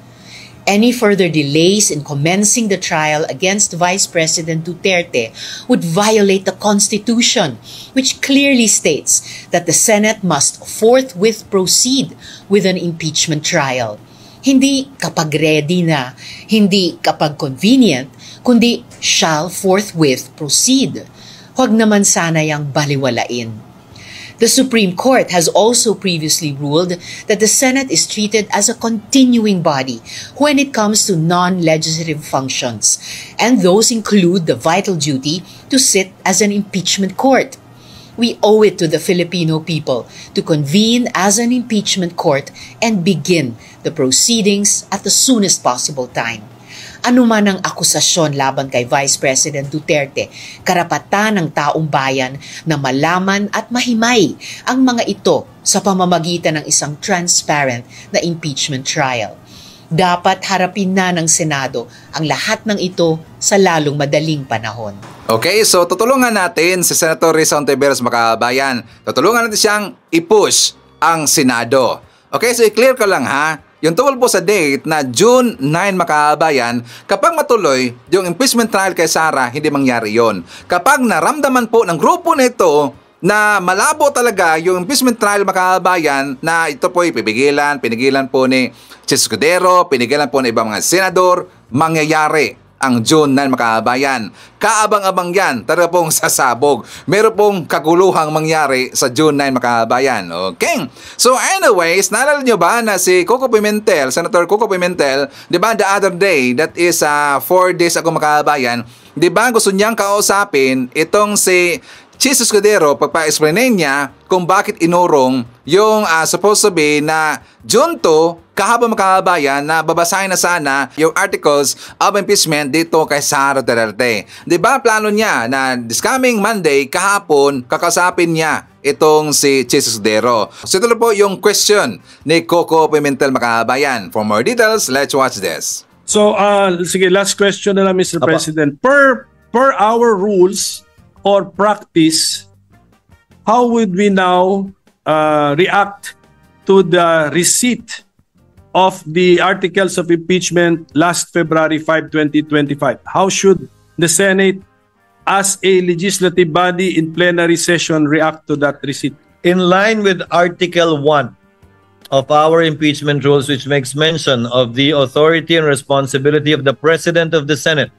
Any further delays in commencing the trial against Vice President Duterte would violate the Constitution, which clearly states that the Senate must forthwith proceed with an impeachment trial. Hindi kapag ready na, hindi kapag convenient, kundi shall forthwith proceed. Huwag naman sana yang baliwalain. The Supreme Court has also previously ruled that the Senate is treated as a continuing body when it comes to non-legislative functions, and those include the vital duty to sit as an impeachment court. We owe it to the Filipino people to convene as an impeachment court and begin the proceedings at the soonest possible time. Ano man ang akusasyon laban kay Vice President Duterte, karapatan ng taong bayan na malaman at mahimay ang mga ito sa pamamagitan ng isang transparent na impeachment trial. Dapat harapin na ng Senado ang lahat ng ito sa lalong madaling panahon. Okay, so tutulungan natin si Senator Risa Hontiveros Makabayan. Tutulungan natin siyang i-push ang Senado. Okay, so i-clear ko lang ha. Yung tungkol po sa date na June 9 Makabayan, kapag matuloy yung impeachment trial kay Sara, hindi mangyari yon. Kapag naramdaman po ng grupo nito na malabo talaga yung impeachment trial Makabayan, na ito po pinigilan po ni Chis Escudero, pinigilan po ng ibang mga senador, mangyayari ang June 9 Makabayan. Kaabang-abang yan, talaga pong sasabog. Meron pong kaguluhang mangyari sa June 9 Makabayan. Okay? So anyways, naalala nyo ba na si Coco Pimentel, Senator Coco Pimentel, di ba the other day, that is 4 days ago Makabayan, di ba gusto niyang kausapin itong si Chis Escudero, pagpa-explainin niya kung bakit inurong yung supposed to be na June 2, kahapon Makabayan, na babasahin na sana yung articles of impeachment dito kay Sara Duterte. Diba plano niya na this coming Monday, kahapon, kakasapin niya itong si Chis Escudero. So ito po yung question ni Coco Pimentel Makabayan. For more details, let's watch this. So, sige, last question na lang, Mr. President. Per our rules or practice, how would we now react to the receipt of the articles of impeachment last February 5, 2025? How should the Senate as a legislative body in plenary session react to that receipt? In line with Article 1 of our impeachment rules, which makes mention of the authority and responsibility of the President of the Senate.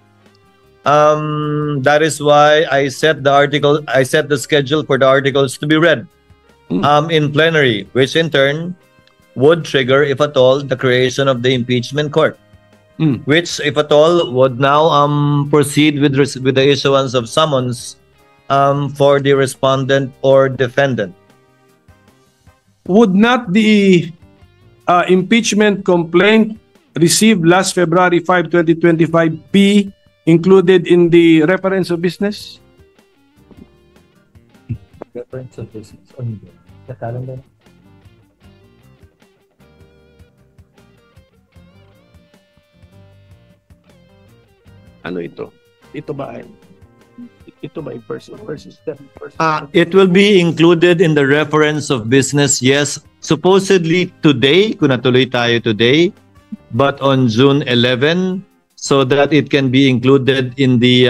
That is why I set the schedule for the articles to be read in plenary, which in turn would trigger, if at all, the creation of the impeachment court, which, if at all, would now proceed with the issuance of summons for the respondent or defendant. Would not the impeachment complaint received last February 5, 2025 be included in the reference of business? Reference of business on the calendar. Ano ito? Ito ba yung person? It will be included in the reference of business, yes. Supposedly today, kung natuloy tayo today, but on June 11, so that it can be included in the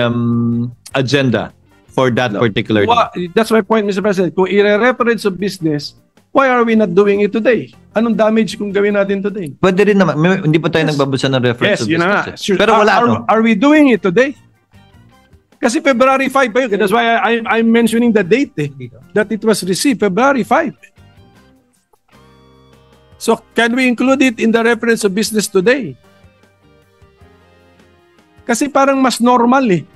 agenda for that particular day. That's my point, Mr. President. Kung i-reference of business, why are we not doing it today? Anong damage kung gawin natin today? Pwede rin naman. Hindi pa tayo nagbabasa ng reference of business. Sure. Pero wala. Are we doing it today? Kasi February 5 pa yun. That's why I'm mentioning the date that it was received, February 5. So can we include it in the reference of business today? Kasi parang mas normal eh.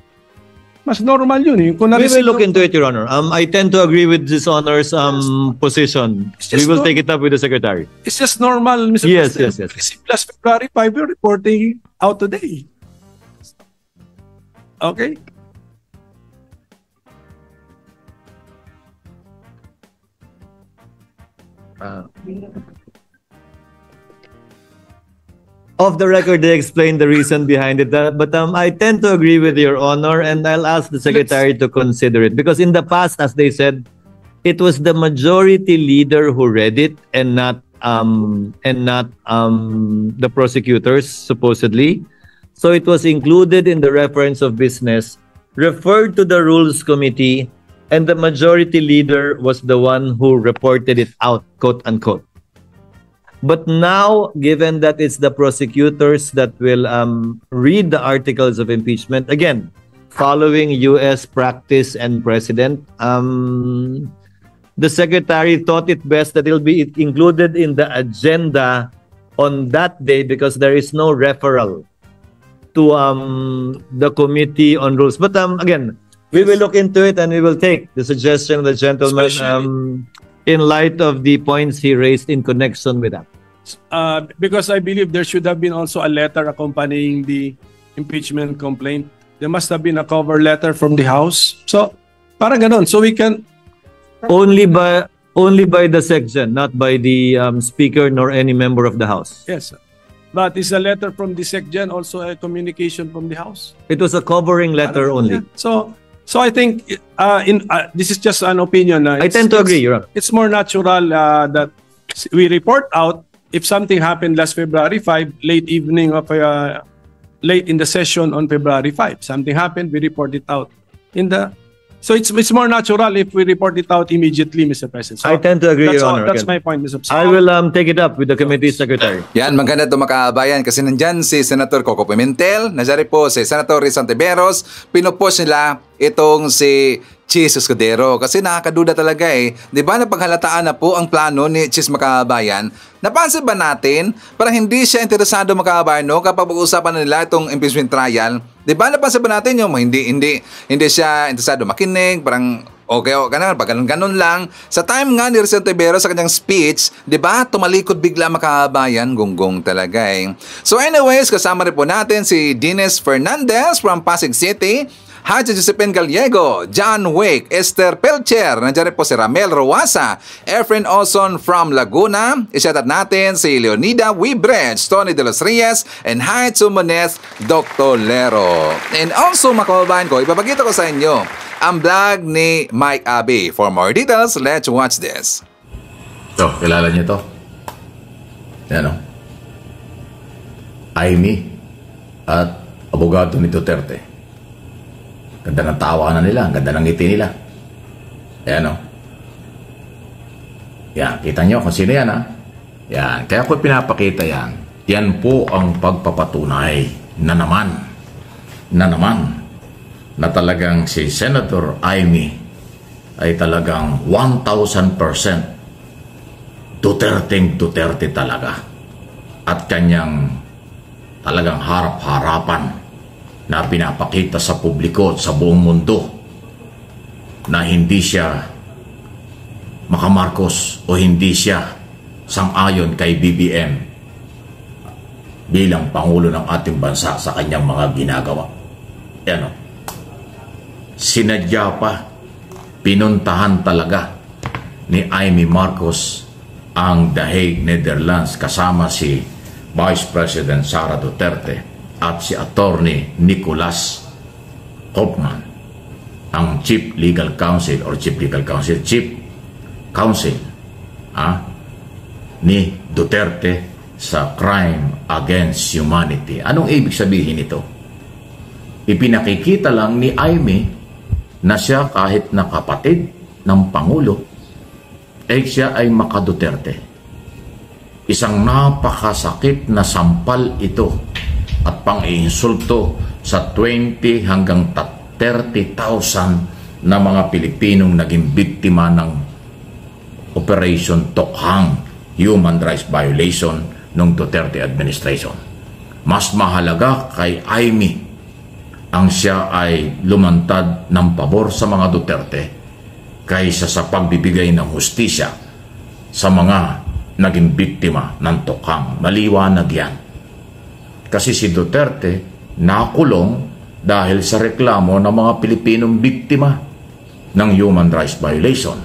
Mas normal yun eh. Kung we will look into it, Your Honor. I tend to agree with this Honor's position. We will take it up with the Secretary. It's just normal, Mr. President. Yes. Plus February 5, we're reporting out today. Okay? Off the record, they explained the reason behind it. But I tend to agree with Your Honor, and I'll ask the Secretary to consider it. Because in the past, as they said, it was the majority leader who read it, and not the prosecutors, supposedly. So it was included in the reference of business, referred to the Rules Committee, and the majority leader was the one who reported it out, quote unquote. But now, given that it's the prosecutors that will read the articles of impeachment, again, following U.S. practice and precedent, the Secretary thought it best that it'll be included in the agenda on that day because there is no referral to the Committee on Rules. But again, we will look into it and we will take the suggestion of the gentleman in light of the points he raised in connection with that. Because I believe there should have been also a letter accompanying the impeachment complaint. There must have been a cover letter from the House. So, parang ganon. So we can... Only by the section, not by the Speaker nor any member of the House. Yes. But is a letter from the SecGen also a communication from the House? It was a covering letter only. Yeah. So I think this is just an opinion. I tend to agree, Your Honor. It's more natural that we report out if something happened last February 5, late evening of late in the session on February 5. Something happened, we report it out. So it's more natural if we report it out immediately, Mr. President. So I tend to agree, Your Honor. That's my point, Mr. President. I will take it up with the committee secretary. Yan, maganda ito makabayan kasi nandyan si Senator Coco Pimentel, nandiyan rin po si Senator Rizal Tiberos, pinupush nila itong si Chis Escudero kasi nakakaduda talaga eh. Di ba napaghalataan na po ang plano ni Chis Makabayan? Napansin ba natin parang hindi siya interesado Makabayan no kapag pag-uusapan na nila itong impeachment trial? Di ba napansin ba natin yung hindi siya interesado makinig, parang okay ganun, pag ganun lang. Sa time nga ni Rizal Tiberos sa kanyang speech, di ba tumalikod bigla Makabayan, gunggong talaga eh. So anyways, kasama rin po natin si Dines Fernandez from Pasig City, Haji Josephine Gallego, John Wake, Esther Pelcher, nandiyan rin po si Ramel Roasa, Efren Olson from Laguna, isyatat natin si Leonida Wibrecht, Tony De Los Reyes, and Hyde Sumonez Doctolero. And also mga kababayan ko, ipapakita ko sa inyo ang vlog ni Mike Abbey. For more details, let's watch this. So, kilala niyo to? Yan o. Amy at abogado ni Duterte. Ganda ng tawanan nila, ang ganda ng ngiti nila. Ayan o. Yan, kita nyo kung sino yan ha. Yan. Kaya ko pinapakita yan. Yan po ang pagpapatunay na naman na talagang si Senator Amy ay talagang 1,000% Duterte talaga. At kanyang talagang harap-harapan na pinapakita sa publiko at sa buong mundo na hindi siya makamarkos o hindi siya sang-ayon kay BBM bilang Pangulo ng ating bansa sa kanyang mga ginagawa. Ano? Sinadya pa, pinuntahan talaga ni Amy Marcos ang The Hague, Netherlands kasama si Vice President Sara Duterte at si Attorney Nicolas Hoffman, ang Chief Counsel ni Duterte sa crime against humanity. Anong ibig sabihin nito? Ipinakikita lang ni Amy na siya kahit na kapatid ng Pangulo, siya ay maka-Duterte. Isang napakasakit na sampal ito at pang-iinsulto sa 20 hanggang 30,000 na mga Pilipinong naging biktima ng Operation Tokhang, human rights violation ng Duterte administration. Mas mahalaga kay Amy ang siya ay lumantad ng pabor sa mga Duterte kaysa sa pagbibigay ng hustisya sa mga naging biktima ng Tokhang. Maliwanag yan. Kasi si Duterte nakulong dahil sa reklamo ng mga Pilipinong biktima ng human rights violation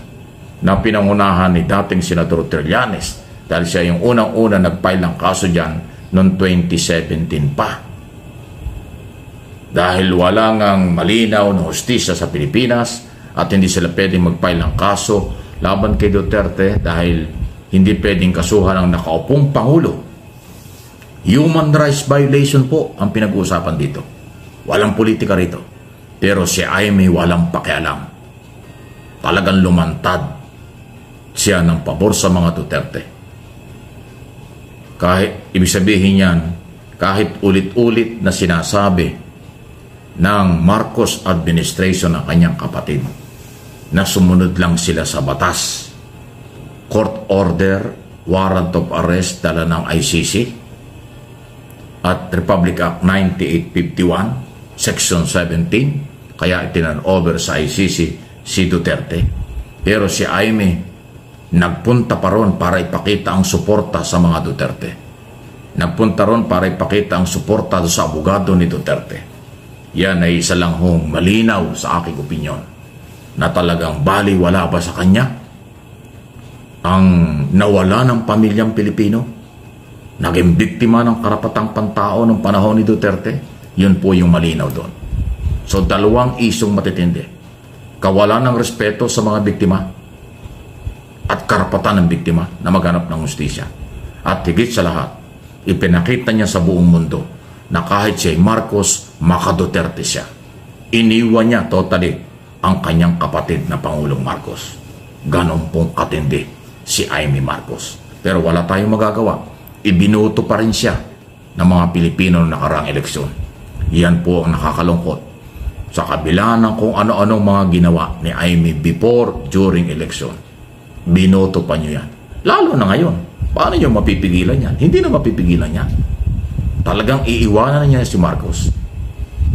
na pinangunahan ni dating Senador Trillanes dahil siya yung unang-una nag-file ng kaso dyan noong 2017 pa. Dahil wala ngang malinaw na hustisya sa Pilipinas at hindi sila pwedeng mag-file ng kaso laban kay Duterte dahil hindi pwedeng kasuhan ang nakaupong Pangulo. Human rights violation po ang pinag-uusapan dito. Walang politika rito. Pero si Amy walang pakialam. Talagang lumantad siya ng pabor sa mga Duterte. Kahit, ibig sabihin yan, kahit ulit-ulit na sinasabi ng Marcos administration ng kanyang kapatid na sumunod lang sila sa batas. Court order, warrant of arrest dala ng ICC at Republic Act 9851, Section 17, kaya itinan-over sa ICC si Duterte. Pero si Amy nagpunta pa ron para ipakita ang suporta sa mga Duterte. Nagpunta ron para ipakita ang suporta sa abogado ni Duterte. Yan ay isa lang hong malinaw sa aking opinyon na talagang baliwala ba sa kanya ang nawala ng pamilyang Pilipino, naging biktima ng karapatang pantao ng panahon ni Duterte. Yun po yung malinaw doon. So dalawang isyong matitindi. Kawalan ng respeto sa mga biktima at karapatan ng biktima na maghanap ng hustisya. At higit sa lahat, ipinakita niya sa buong mundo na kahit siya Marcos, maka-Duterte siya. Iniwan niya totally ang kanyang kapatid na Pangulong Marcos. Ganon pong katindi si Amy Marcos. Pero wala tayong magagawa. Ibinuto pa rin siya ng mga Pilipino na nakaraang eleksyon. Yan po ang nakakalungkot. Sa kabila ng kung ano-anong mga ginawa ni Amy before, during election, binoto pa niyo yan. Lalo na ngayon. Paano niyo mapipigilan yan? Hindi na mapipigilan yan. Talagang iiwanan niya si Marcos,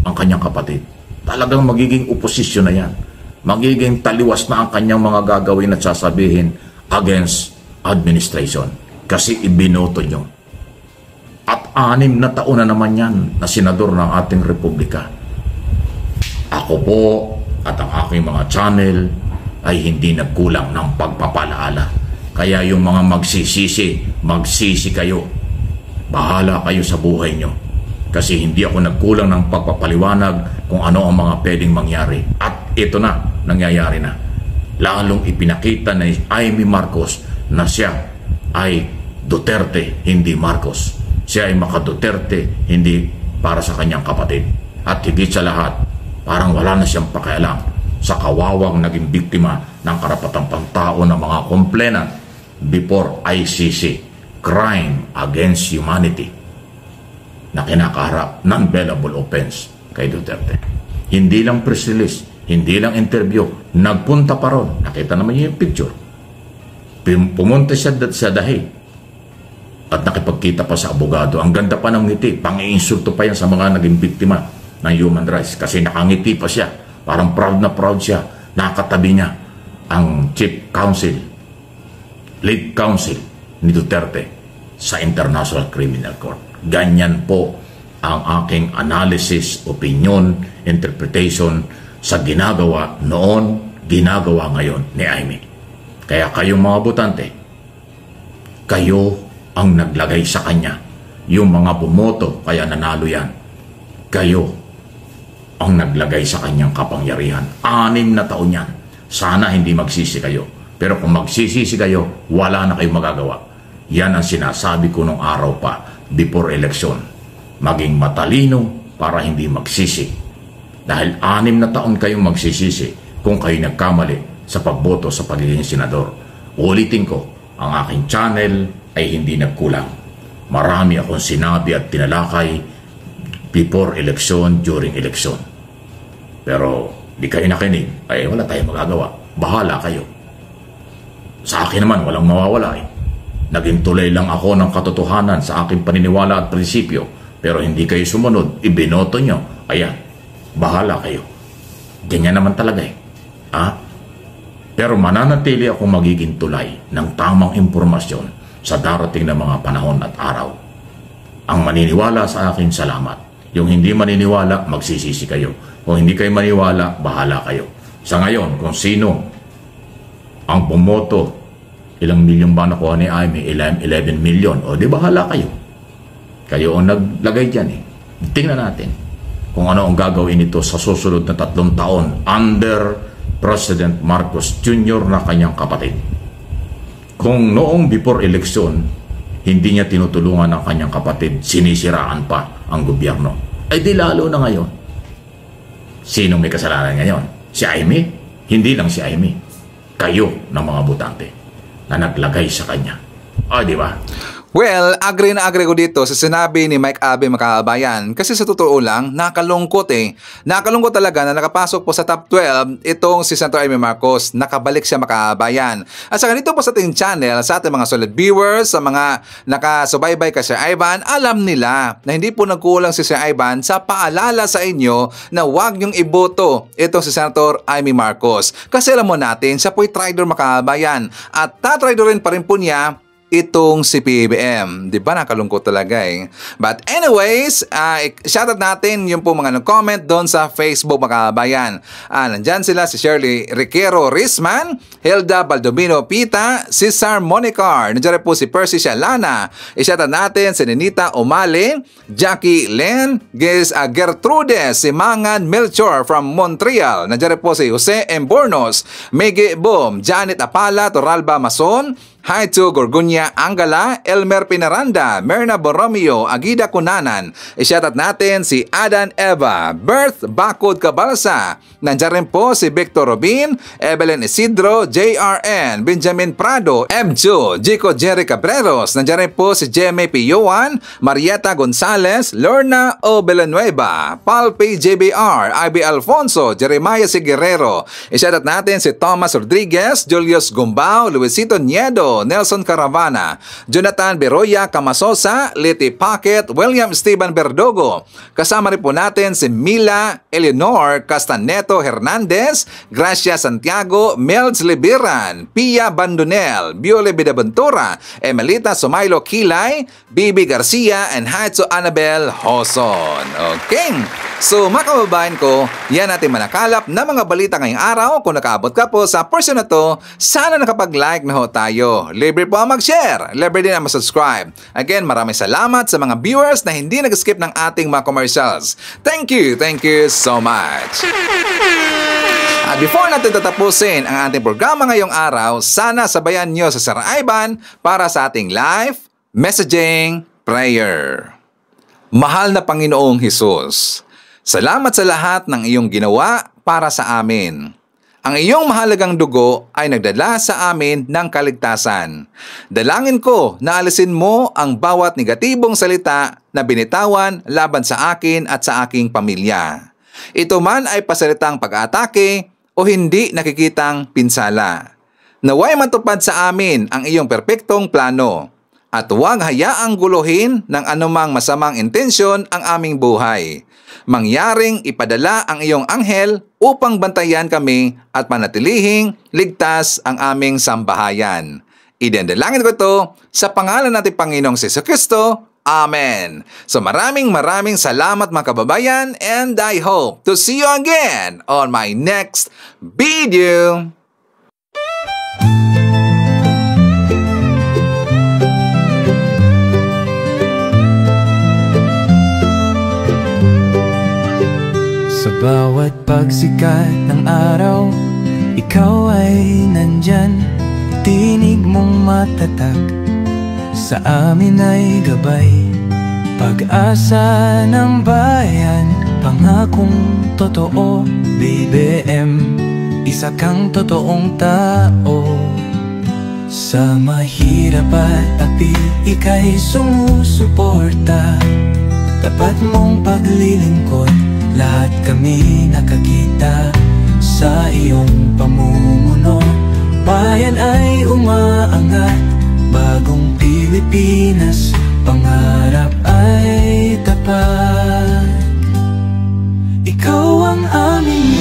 ang kanyang kapatid. Talagang magiging oposisyon na yan. Magiging taliwas na ang kanyang mga gagawin at sasabihin against administration kasi ibinoto nyo. At 6 na taon na naman yan na senador ng ating republika. Ako po at ang aking mga channel ay hindi nagkulang ng pagpapalaala. Kaya yung mga magsisi kayo. Bahala kayo sa buhay nyo. Kasi hindi ako nagkulang ng pagpapaliwanag kung ano ang mga pwedeng mangyari. At ito na, nangyayari na. Lalong ipinakita na Amy Marcos na siya ay Duterte, hindi Marcos. Siya ay maka-Duterte, hindi para sa kanyang kapatid. At higit sa lahat, parang wala na siyang pakialam sa kawawang naging biktima ng karapatang pantao ng mga complainant before ICC crime against humanity na kinakaharap, non-bailable offense kay Duterte. Hindi lang press release, hindi lang interview, nagpunta pa ron. Nakita naman niyo yung picture. Pumunta siya sa dahi at nakipagkita pa sa abogado. Ang ganda pa ng ngiti, pang-iinsulto pa yan sa mga naging biktima ng human rights kasi nakangiti pa siya. Parang proud na proud siya. Nakatabi niya ang chief counsel, lead counsel ni Duterte sa International Criminal Court. Ganyan po ang aking analysis, opinion, interpretation sa ginagawa noon, ginagawa ngayon ni Aimee. Kaya kayong mga botante, kayo ang naglagay sa kanya. Yung mga bumoto, kaya nanalo yan. Kayo ang naglagay sa kanyang kapangyarihan. 6 na taon yan. Sana hindi magsisi kayo. Pero kung magsisisi kayo, wala na kayong magagawa. Yan ang sinasabi ko nung araw pa, before election. Maging matalino para hindi magsisi. Dahil 6 na taon kayong magsisisi kung kayo nagkamali sa pagboto sa pagiging senador. Ulitin ko, ang aking channel ay hindi nagkulang. Marami akong sinabi at tinalakay before election, during election. Pero di kayo nakinig, ay wala tayong magagawa. Bahala kayo. Sa akin naman, walang mawawala eh. Naging tulay lang ako ng katotohanan sa aking paniniwala at prinsipyo. Pero hindi kayo sumunod, ibinoto nyo. Ayan, bahala kayo. Ganyan naman talaga eh. Pero mananatili akong magiging tulay ng tamang impormasyon sa darating na mga panahon at araw. Ang maniniwala sa akin, salamat. Yung hindi maniniwala, magsisisi kayo. Kung hindi kayo maniwala, bahala kayo. Sa ngayon, kung sino ang bumoto, ilang milyon ba nakuha ni Aimee? 11 million. O di bahala kayo. Kayo ang naglagay dyan eh. Tingnan natin kung ano ang gagawin ito sa susunod na 3 taon under President Marcos Jr. na kanyang kapatid. Kung noong before election, hindi niya tinutulungan ang kanyang kapatid, sinisiraan pa ang gobyerno, ay di lalo na ngayon. Sino may kasalanan ngayon? Si Aimee? Hindi lang si Aimee. Kayo ng mga botante na naglagay sa kanya. Di ba? Well, agree na agree ko dito sa sinabi ni Mike Abe, mga kabayan. Kasi sa totoo lang, nakalungkot eh. Nakalungkot talaga na nakapasok po sa top 12 itong si Senator Aimee Marcos. Nakabalik siya, mga kabayan. At saka dito po sa ating channel, sa ating mga solid viewers, sa mga nakasubaybay ka Sir Ivan, alam nila na hindi po nagkulang si Sir Ivan sa paalala sa inyo na huwag niyong iboto itong si Senator Aimee Marcos. Kasi alam mo natin, siya po'y traitor, mga kabayan. At tatraidorin pa rin po niya itong si PBBM. Di ba nakalungkot talaga eh. But anyways, shoutout natin yung po mga nag-comment doon sa Facebook, mga kabayan. Nandyan sila si Shirley Riquero Risman, Hilda Baldomino Pita, Cesar Monicar, nandiyan po si Percy Shalana. I-shoutout natin si Nenita Omale, Jackie Len, Gertrudes, si Mangan Melchor from Montreal. Nandiyan po si Jose Embornos, Mege Boom, Janet Apala, Toralba Mason, Hi to Gorgunya Angala, Elmer Pinaranda, Merna Borromeo, Agida Kunanan. I-shoutout natin si Adan Eva, Berth Bakod Cabalsa. Nandiyan rin po si Victor Robin, Evelyn Isidro, JRN, Benjamin Prado, Emjo, Jico Jerry Cabreros. Nandiyan rin po si Jeme Piowan, Marieta Gonzalez, Lorna O. Villanueva, Paul P. JBR, Ivy Alfonso, Jeremiah C. Guerrero. I-shoutout natin si Thomas Rodriguez, Julius Gumbao, Luisito Niedo, Nelson Caravana, Jonathan Beroya Camasosa, Leti Packet, William Steven Berdogo. Kasama rin po natin si Mila Eleanor Castaneto Hernandez, Gracia Santiago, Melz Libiran, Pia Bandonel, Biole Bidaventura, Emelita Sumailo Kilay, Bibi Garcia, and Haitso Annabel Hoson. Okay. So mga kababayan ko, yan natin manakalap na mga balita ngayong araw. Kung nakaabot ka po sa portion na to, sana nakapag-like na ho tayo. Libre po ang mag-share. Libre din ang mag-subscribe. Again, maraming salamat sa mga viewers na hindi nag-skip ng ating mga commercials. Thank you so much. At before natin tatapusin ang ating programa ngayong araw, sana sabayan nyo sa Sir Ivan para sa ating live messaging prayer. Mahal na Panginoong Hesus, salamat sa lahat ng iyong ginawa para sa amin. Ang iyong mahalagang dugo ay nagdala sa amin ng kaligtasan. Dalangin ko na alisin mo ang bawat negatibong salita na binitawan laban sa akin at sa aking pamilya. Ito man ay pasalitang pag-atake o hindi nakikitang pinsala. Naway matupad sa amin ang iyong perpektong plano at huwag hayaang guluhin ng anumang masamang intensyon ang aming buhay. Mangyaring ipadala ang iyong anghel upang bantayan kami at panatilihing ligtas ang aming sambahayan. Idinadalangin ko ito sa pangalan natin Panginoong Jesucristo. Amen. So maraming salamat mga kababayan, and I hope to see you again on my next video. Sa bawat pagsikat ng araw, ikaw ay nandyan. Tinig mong matatag, sa amin ay gabay. Pag-asa ng bayan, pangakong totoo. BBM, isa kang totoong tao. Sa mahirap at api, ika'y sumusuporta. Tapat mong paglilingkod, lahat kami nakakita sa iyong pamumuno. Bayan ay umaangat, bagong Pilipinas, pangarap ay tapat. Ikaw ang aming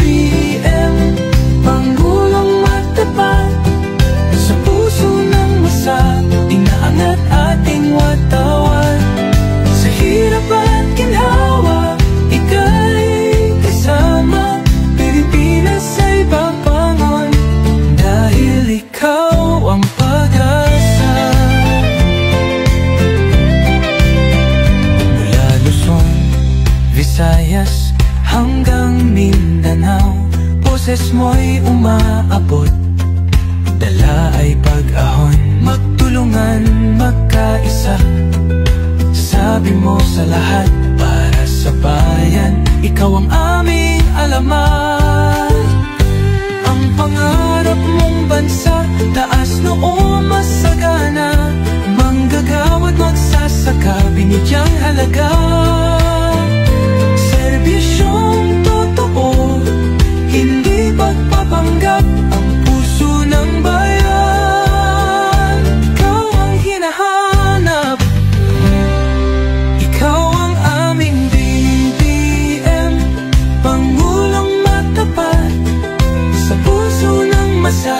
BBM, Pangulong matapat. Sa puso ng masa, inaangat ating watawan. Sa hirap at ginhawa, ika'y kasama. Pilipinas ay babangon, dahil ikaw ang pag-asa. Mula Luzon, Visayas hanggang Mindanao, boses mo'y umaabot, dala ay pag-ahon. Magtulungan, magkaisa, sabi mo sa lahat, para sa bayan, ikaw ang aming alamat. Ang pangarap mong bansa, taas noo masagana, manggagawad magsasaka, binigyang halaga. Serbisyong totoo, hindi pagpapanggap, ang puso ng bayan. Ikaw ang hinahanap, ikaw ang aming BBM, Pangulong matapat. Sa puso ng masa,